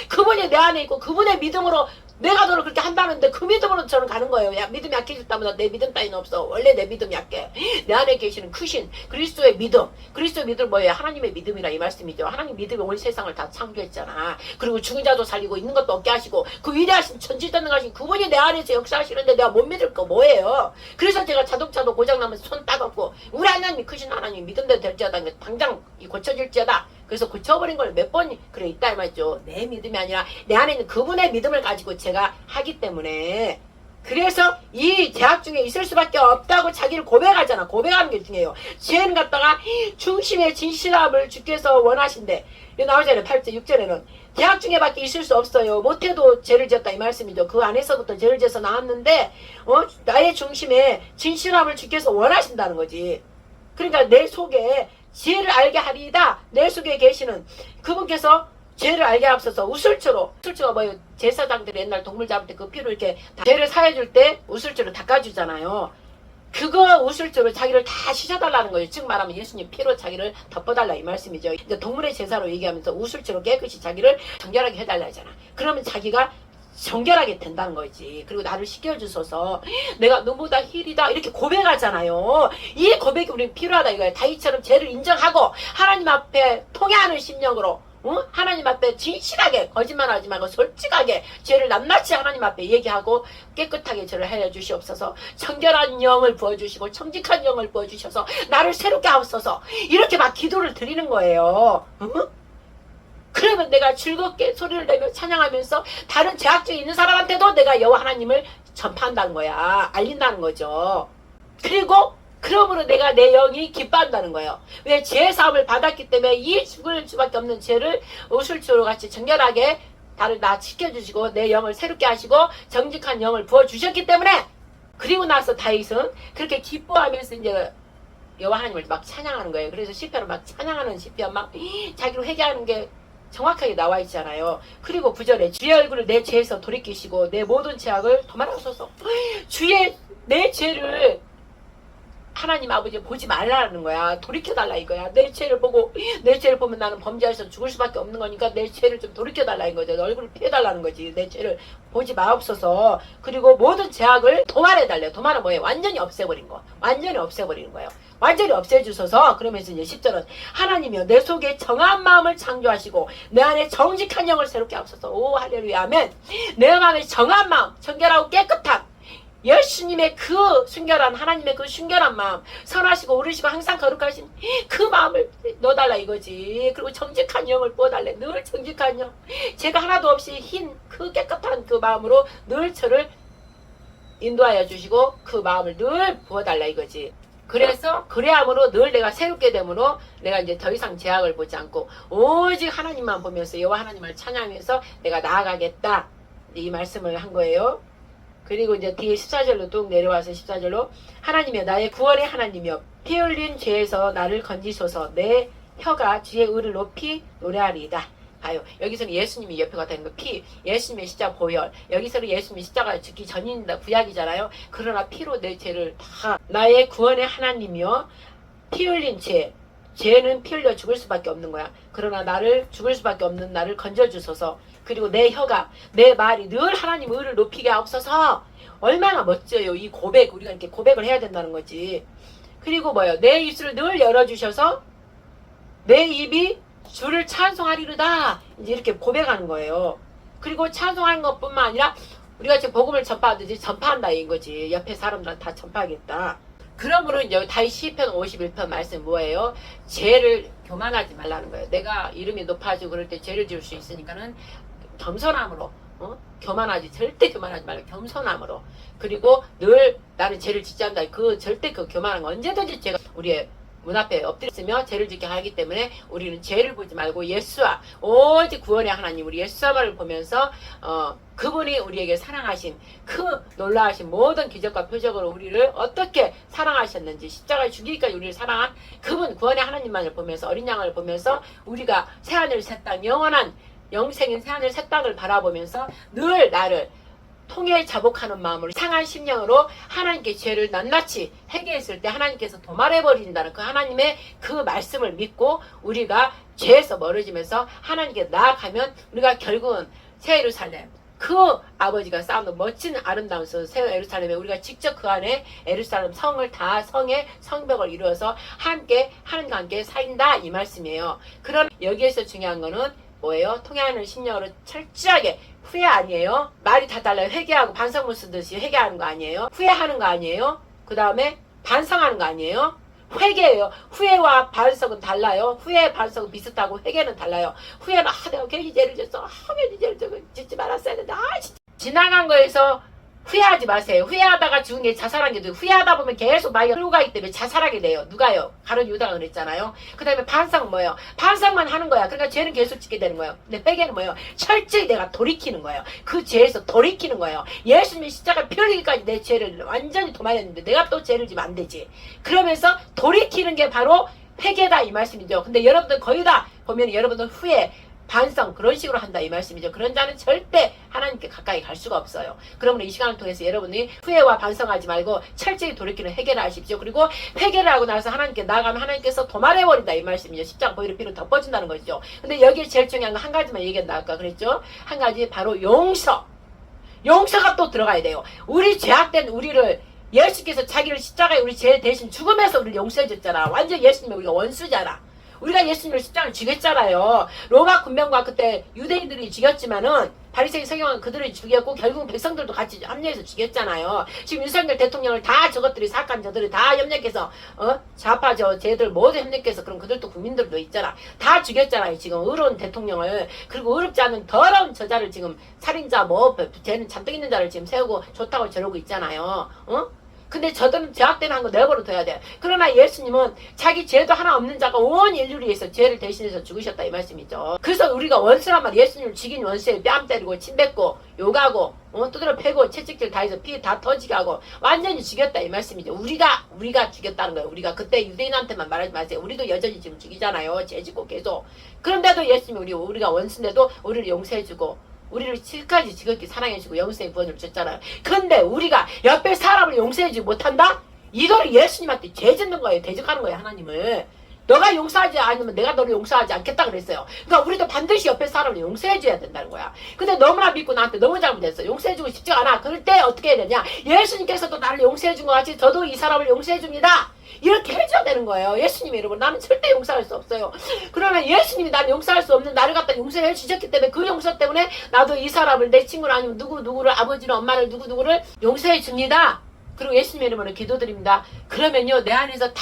그분이 내 안에 있고 그분의 믿음으로 내가 너를 그렇게 한다는데 그 믿음으로 저는 가는 거예요. 야, 믿음이 약해졌다면 내 믿음 따위는 없어. 원래 내 믿음 약해. 내 안에 계시는 크신 그리스도의 믿음. 그리스도의 믿음 뭐예요? 하나님의 믿음이라 이 말씀이죠. 하나님 믿음이 온 세상을 다 창조했잖아. 그리고 죽은 자도 살리고 있는 것도 없게 하시고 그 위대하신 전지전능하신 그분이 내 안에서 역사하시는데 내가 못 믿을 거 뭐예요? 그래서 제가 자동차도 고장나면 손 따갑고 우리 하나님이 크신 하나님 믿음대로 될지어다. 당장 고쳐질지어다. 그래서 고쳐버린 걸 몇 번 그래 있다 이 말이죠. 내 믿음이 아니라 내 안에 있는 그분의 믿음을 가지고 제가 하기 때문에 그래서 이 제약 중에 있을 수밖에 없다고 자기를 고백하잖아. 고백하는 게 중요해요. 죄는 갖다가 중심의 진실함을 주께서 원하신대. 이거 나오잖아요. 8절 6절에는 제약 중에 밖에 있을 수 없어요. 못해도 죄를 지었다 이 말씀이죠. 그 안에서부터 죄를 지어서 나왔는데 나의 중심에 진실함을 주께서 원하신다는 거지. 그러니까 내 속에 지혜를 알게 하리이다. 내 속에 계시는 그분께서 죄를 알게 앞서서 우슬초가 뭐예요? 제사장들이 옛날 동물 잡을 때 그 피로 이렇게 죄를 사해줄 때 우슬초로 닦아주잖아요. 그거 우슬초로 자기를 다 씻어달라는 거예요. 즉 말하면 예수님 피로 자기를 덮어달라 이 말씀이죠. 이제 동물의 제사로 얘기하면서 우슬초로 깨끗이 자기를 정결하게 해달라 하잖아. 그러면 자기가 정결하게 된다는 거지. 그리고 나를 시켜주소서 내가 너보다 힐이다 이렇게 고백하잖아요. 이 고백이 우리는 필요하다 이거예요. 다윗처럼 죄를 인정하고 하나님 앞에 통회하는 심령으로 하나님 앞에 진실하게 거짓말하지 말고 솔직하게 죄를 낱낱이 하나님 앞에 얘기하고 깨끗하게 죄를 하여 주시옵소서. 정결한 영을 부어주시고 정직한 영을 부어주셔서 나를 새롭게 하옵소서. 이렇게 막 기도를 드리는 거예요. 그러면 내가 즐겁게 소리를 내며 찬양하면서 다른 죄악 중에 있는 사람한테도 내가 여호와 하나님을 전파한다는 거야. 알린다는 거죠. 그리고 그러므로 내가 내 영이 기뻐한다는 거예요. 왜? 죄 사함을 받았기 때문에 이 죽을 수밖에 없는 죄를 우슬초로 같이 정결하게 나를 다 지켜주시고 내 영을 새롭게 하시고 정직한 영을 부어주셨기 때문에 그리고 나서 다윗은 그렇게 기뻐하면서 이제 여호와 하나님을 막 찬양하는 거예요. 그래서 시편을 막 찬양하는 시편 막 자기로 회개하는 게 정확하게 나와 있잖아요. 그리고 9절에 주의 얼굴을 내 죄에서 돌이키시고 내 모든 죄악을 도말하소서. 주의 내 죄를 하나님 아버지 보지 말라는 거야. 돌이켜달라 이거야. 내 죄를 보고 내 죄를 보면 나는 범죄해서 죽을 수밖에 없는 거니까 내 죄를 좀 돌이켜달라 이거죠. 내 얼굴을 피해달라는 거지. 내 죄를 보지 마옵소서. 그리고 모든 죄악을 도말해달래요. 도말은 뭐예요? 완전히 없애버린 거. 완전히 없애버리는 거예요. 완전히 없애주셔서 그러면서 이제 10절은 하나님이여 내 속에 정한 마음을 창조하시고 내 안에 정직한 영을 새롭게 하옵소서. 오 할렐루야 아멘. 내 마음에 정한 마음 정결하고 깨끗한 예수님의 그 순결한 하나님의 그 순결한 마음 선하시고 오르시고 항상 거룩하신 그 마음을 넣어달라 이거지. 그리고 정직한 영을 부어달래. 늘 정직한 영 제가 하나도 없이 흰 그 깨끗한 그 마음으로 늘 저를 인도하여 주시고 그 마음을 늘 부어달라 이거지. 그래서 그래함으로 늘 내가 새롭게 되므로 내가 이제 더 이상 제약을 보지 않고 오직 하나님만 보면서 여호와 하나님을 찬양하면서 내가 나아가겠다 이 말씀을 한 거예요. 그리고 이제 뒤에 14절로 뚝 내려와서 14절로 하나님이여 나의 구원의 하나님이여 피 흘린 죄에서 나를 건지소서. 내 혀가 주의 의를 높이 노래하리이다. 봐요. 여기서는 예수님이 옆에 가다 있는 거 피, 예수님의 십자가 보혈. 여기서는 예수님이 십자가 죽기 전입니다. 구약이잖아요. 그러나 피로 내 죄를 다 나의 구원의 하나님이여 피 흘린 죄는 피 흘려 죽을 수밖에 없는 거야. 그러나 나를 죽을 수밖에 없는 나를 건져주소서. 그리고 내 혀가 내 말이 늘 하나님 의를 높이게 하옵소서. 얼마나 멋져요. 이 고백 우리가 이렇게 고백을 해야 된다는 거지. 그리고 뭐요? 내 입술을 늘 열어주셔서 내 입이 주를 찬송하리로다. 이제 이렇게 고백하는 거예요. 그리고 찬송하는 것뿐만 아니라 우리가 지금 복음을 전파하듯이 전파한다 이인 거지. 옆에 사람들한테 다 전파하겠다. 그러므로 이제 다시 시편 51편 말씀 뭐예요? 죄를 교만하지 말라는 거예요. 내가 이름이 높아지고 그럴 때 죄를 지을 수 있으니까는 겸손함으로, 교만하지, 절대 교만하지 말고 겸손함으로. 그리고 늘 나는 죄를 짓지 않는다. 그 절대 그 교만한 거 언제든지 제가 우리의 문 앞에 엎드렸으며 죄를 짓게 하기 때문에 우리는 죄를 보지 말고 예수와 오직 구원의 하나님 우리 예수님을 보면서 그분이 우리에게 사랑하신 그 놀라우신 모든 기적과 표적으로 우리를 어떻게 사랑하셨는지 십자가에 죽이기까지 우리를 사랑한 그분 구원의 하나님만을 보면서 어린 양을 보면서 우리가 새하늘 새 땅 영원한 영생인 새하늘 새 땅을 바라보면서 늘 나를 통해 자복하는 마음으로 상한 심령으로 하나님께 죄를 낱낱이 회개했을 때 하나님께서 도말해버린다는 그 하나님의 그 말씀을 믿고 우리가 죄에서 멀어지면서 하나님께 나아가면 우리가 결국은 새 예루살렘 그 아버지가 쌓은 멋진 아름다운 새 예루살렘에 우리가 직접 그 안에 예루살렘 성을 다 성의 성벽을 이루어서 함께 하나님과 함께 살인다 이 말씀이에요. 그럼 여기에서 중요한 거는 뭐예요? 통해하는 심령으로 철저하게 후회 아니에요? 말이 다 달라요. 회개하고 반성문 쓰듯이 회개하는 거 아니에요? 후회하는 거 아니에요? 그 다음에 반성하는 거 아니에요? 회개예요. 후회와 반성은 달라요. 후회 반성은 비슷하고 회개는 달라요. 후회는 내가 괜히 죄를 졌어. 괜히 죄를 짓지 말았어야 했는데 진짜. 지나간 거에서 후회하지 마세요. 후회하다가 죽은 게 자살한 게 후회하다 보면 계속 마이가 끌고 가기 때문에 자살하게 돼요. 누가요? 가룟 유다가 그랬잖아요. 그 다음에 반성 뭐예요? 반성만 하는 거야. 그러니까 죄는 계속 짓게 되는 거예요. 근데 회개는 뭐예요? 철저히 내가 돌이키는 거예요. 그 죄에서 돌이키는 거예요. 예수님이 십자가 피 흘리기까지 내 죄를 완전히 도말했는데 내가 또 죄를 지면 안 되지. 그러면서 돌이키는 게 바로 회개다 이 말씀이죠. 근데 여러분들 거의 다 보면 여러분들 후회 반성 그런 식으로 한다 이 말씀이죠. 그런 자는 절대 하나님께 가까이 갈 수가 없어요. 그러면 이 시간을 통해서 여러분이 후회와 반성하지 말고 철저히 돌이키는 회개를 하십시오. 그리고 회개를 하고 나서 하나님께 나가면 하나님께서 도말해버린다 이 말씀이죠. 십자가 보혈의 피로 덮어준다는 거죠. 근데 여기에 제일 중요한 거 한 가지만 얘기한다 아까 그랬죠. 한 가지 바로 용서. 용서가 또 들어가야 돼요. 우리 죄악된 우리를 예수께서 자기를 십자가에 우리 죄 대신 죽으면서 우리를 용서해 줬잖아. 완전 예수님이 우리가 원수잖아. 우리가 예수님을 십자가를 죽였잖아요. 로마 군병과 그때 유대인들이 죽였지만은 바리새인 서기관은 그들을 죽였고 결국은 백성들도 같이 합류해서 죽였잖아요. 지금 윤석열 대통령을 다 저것들이 사건 저들이 다 협력해서 좌파 쟤들 모두 협력해서 그럼 그들도 국민들도 있잖아. 다 죽였잖아요. 지금 의로운 대통령을. 그리고 의롭지 않은 더러운 저자를 지금 살인자 쟤는 잔뜩 있는 자를 지금 세우고 좋다고 저러고 있잖아요. 근데 저들은 죄악된 한 거 내버려 둬야 돼. 그러나 예수님은 자기 죄도 하나 없는 자가 온 인류를 위해서 죄를 대신해서 죽으셨다 이 말씀이죠. 그래서 우리가 원수란 말 예수님을 죽인 원수에 뺨 때리고 침 뱉고 욕하고 두드려 패고 채찍질 다 해서 피 다 터지게 하고 완전히 죽였다 이 말씀이죠. 우리가 죽였다는 거예요. 우리가 그때 유대인한테만 말하지 마세요. 우리도 여전히 지금 죽이잖아요. 죄 짓고 계속. 그런데도 예수님이 우리가 원수인데도 우리를 용서해주고 우리를 지금까지 지극히 사랑해주고 영생의 구원을 줬잖아요. 근데 우리가 옆에 사람을 용서해주지 못한다? 이거를 예수님한테 죄 짓는 거예요. 대적하는 거예요. 하나님을. 너가 용서하지 않으면 내가 너를 용서하지 않겠다 그랬어요. 그러니까 우리도 반드시 옆에 사람을 용서해줘야 된다는 거야. 근데 너무나 믿고 나한테 너무 잘못했어. 용서해주고 싶지 않아. 그럴 때 어떻게 해야 되냐. 예수님께서도 나를 용서해준 것 같이 저도 이 사람을 용서해줍니다. 이렇게 해줘야 되는 거예요. 예수님의 이름으로. 나는 절대 용서할 수 없어요. 그러면 예수님이 나를 용서할 수 없는 나를 갖다 용서해 주셨기 때문에 그 용서 때문에 나도 이 사람을 내 친구를 아니면 누구를 아버지를 엄마를 누구를 용서해 줍니다. 그리고 예수님의 이름으로 기도드립니다. 그러면요 내 안에서 다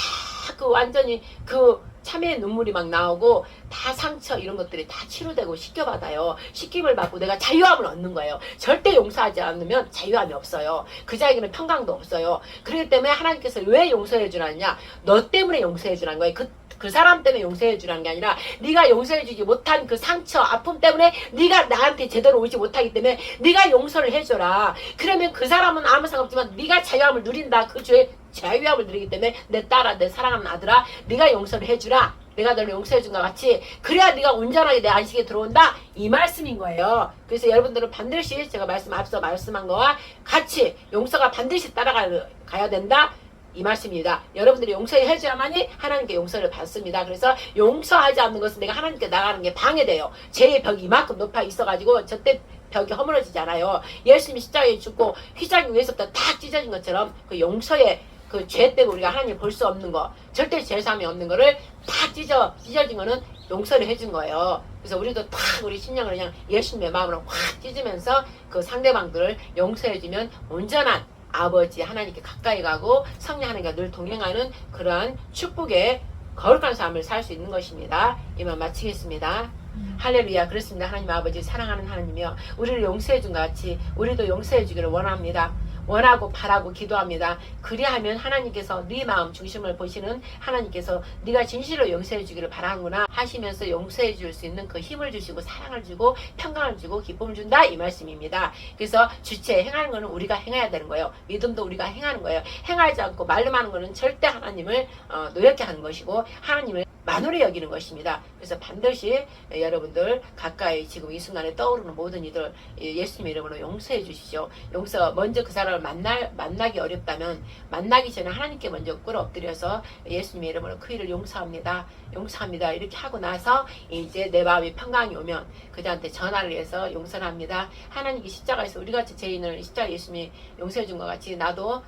그 완전히 그 참회의 눈물이 막 나오고 다 상처 이런 것들이 다 치료되고 씻겨받아요. 씻김을 받고 내가 자유함을 얻는 거예요. 절대 용서하지 않으면 자유함이 없어요. 그 자에게는 평강도 없어요. 그렇기 때문에 하나님께서 왜 용서해 주라느냐. 너 때문에 용서해 주라는 거예요. 그 사람 때문에 용서해 주라는 게 아니라 네가 용서해 주지 못한 그 상처 아픔 때문에 네가 나한테 제대로 오지 못하기 때문에 네가 용서를 해줘라. 그러면 그 사람은 아무 상관없지만 네가 자유함을 누린다. 그 주에 자유함을 누리기 때문에 내 딸아 내 사랑하는 아들아 네가 용서를 해주라. 내가 너를 용서해 준 것 같이 그래야 네가 온전하게 내 안식에 들어온다 이 말씀인 거예요. 그래서 여러분들은 반드시 제가 앞서 말씀한 거와 같이 용서가 반드시 따라가야 된다 이 말씀입니다. 여러분들이 용서해줘야만이 하나님께 용서를 받습니다. 그래서 용서하지 않는 것은 내가 하나님께 나가는 게 방해돼요. 죄의 벽이 이만큼 높아 있어가지고 저때 벽이 허물어지지 않아요. 예수님이 십자가에 죽고 휘장 위에서부터 탁 찢어진 것처럼 그 용서의 그 죄 때문에 우리가 하나님 볼 수 없는 거, 절대 죄사함이 없는 거를 다 찢어진 거는 용서를 해준 거예요. 그래서 우리도 다 우리 심령을 그냥 예수님의 마음으로 확 찢으면서 그 상대방들을 용서해주면 온전한 아버지 하나님께 가까이 가고 성령 하나님과 늘 동행하는 그러한 축복의 거룩한 삶을 살 수 있는 것입니다. 이만 마치겠습니다. 할렐루야. 그렇습니다. 하나님 아버지 사랑하는 하나님이여, 우리를 용서해 준 것 같이 우리도 용서해 주기를 원합니다. 원하고 바라고 기도합니다. 그리하면 하나님께서 네 마음 중심을 보시는 하나님께서 네가 진실로 용서해 주기를 바라는구나 하시면서 용서해 줄 수 있는 그 힘을 주시고 사랑을 주고 평강을 주고 기쁨을 준다, 이 말씀입니다. 그래서 주체 행하는 거는 우리가 행해야 되는 거예요. 믿음도 우리가 행하는 거예요. 행하지 않고 말로만 하는 거는 절대 하나님을 노엽게 하는 것이고 하나님을 만홀히 여기는 것입니다. 그래서 반드시 여러분들 가까이 지금 이 순간에 떠오르는 모든 이들 예수님의 이름으로 용서해 주시죠. 용서, 먼저 그 사람을 만나기 어렵다면 만나기 전에 하나님께 먼저 꿇어 엎드려서 예수님의 이름으로 그 일을 용서합니다. 용서합니다. 이렇게 하고 나서 이제 내 마음이 평강이 오면 그들한테 전화를 해서 용서를 합니다. 하나님께 십자가에서 우리 같이 죄인을 십자가 예수님이 용서해 준 것 같이 나도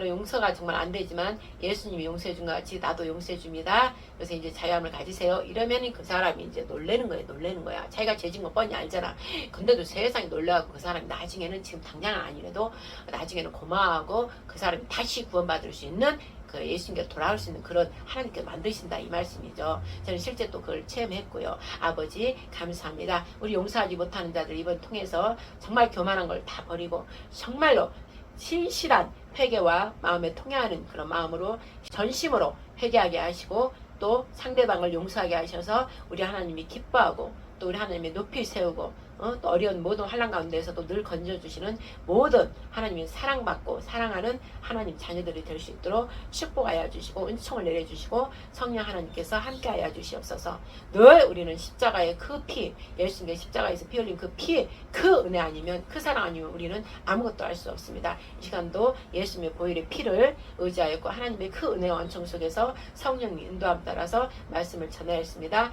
용서가 정말 안 되지만 예수님이 용서해 준 것 같이 나도 용서해 줍니다. 그래서 이제 자유함을 가지세요. 이러면 그 사람이 이제 놀래는 거야. 자기가 죄진 거 뻔히 알잖아. 근데도 세상이 놀라고 그 사람이 나중에는, 지금 당장은 아니라도 나중에는 고마워하고 그 사람이 다시 구원받을 수 있는 그 예수님께 돌아올 수 있는 그런 하나님께 만드신다, 이 말씀이죠. 저는 실제 또 그걸 체험했고요. 아버지 감사합니다. 우리 용서하지 못하는 자들 이번 통해서 정말 교만한 걸 다 버리고 정말로 신실한 회개와 마음에 통해하는 그런 마음으로 전심으로 회개하게 하시고 또 상대방을 용서하게 하셔서 우리 하나님이 기뻐하고 또 우리 하나님이 높이 세우고 또 어려운 모든 환난 가운데에서도 늘 건져주시는 모든 하나님이 사랑받고 사랑하는 하나님 자녀들이 될 수 있도록 축복하여 주시고 은총을 내려주시고 성령 하나님께서 함께하여 주시옵소서. 늘 우리는 십자가의 그 피, 예수님의 십자가에서 피 흘린 그 피, 그 은혜 아니면, 그 사랑 아니면 우리는 아무것도 할 수 없습니다. 이 시간도 예수님의 보혈의 피를 의지하였고 하나님의 그 은혜와 원청 속에서 성령의 인도함 따라서 말씀을 전하였습니다.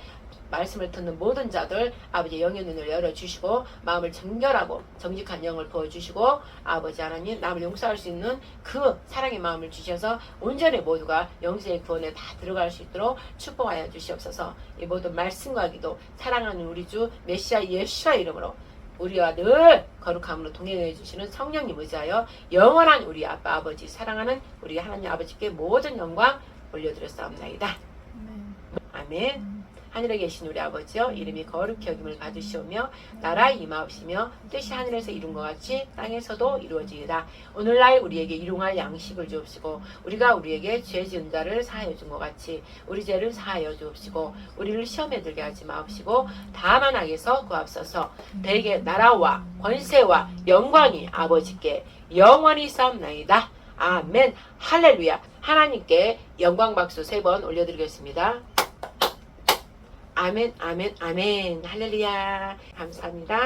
말씀을 듣는 모든 자들 아버지 영의 눈을 열어주시고 마음을 정결하고 정직한 영을 부어주시고 아버지 하나님 남을 용서할 수 있는 그 사랑의 마음을 주셔서 온전히 모두가 영생의 구원에 다 들어갈 수 있도록 축복하여 주시옵소서. 이 모든 말씀과 기도 사랑하는 우리 주 메시아 예수와 이름으로 우리와 늘 거룩함으로 동행해 주시는 성령님 의지하여 영원한 우리 아빠 아버지 사랑하는 우리 하나님 아버지께 모든 영광 올려드렸사옵나이다. 아멘. 하늘에 계신 우리 아버지여, 이름이 거룩히 여김을 받으시오며 나라 임하옵시며 뜻이 하늘에서 이룬 것 같이 땅에서도 이루어지이다. 오늘날 우리에게 일용할 양식을 주옵시고 우리가 우리에게 죄 지은 자를 사하여 준 것 같이 우리 죄를 사하여 주옵시고 우리를 시험에 들게 하지 마옵시고 다만 악에서 구하옵소서. 대개 나라와 권세와 영광이 아버지께 영원히 싸움나이다. 아멘. 할렐루야. 하나님께 영광 박수 3번 올려드리겠습니다. 아멘, 아멘, 아멘. 할렐루야. 감사합니다.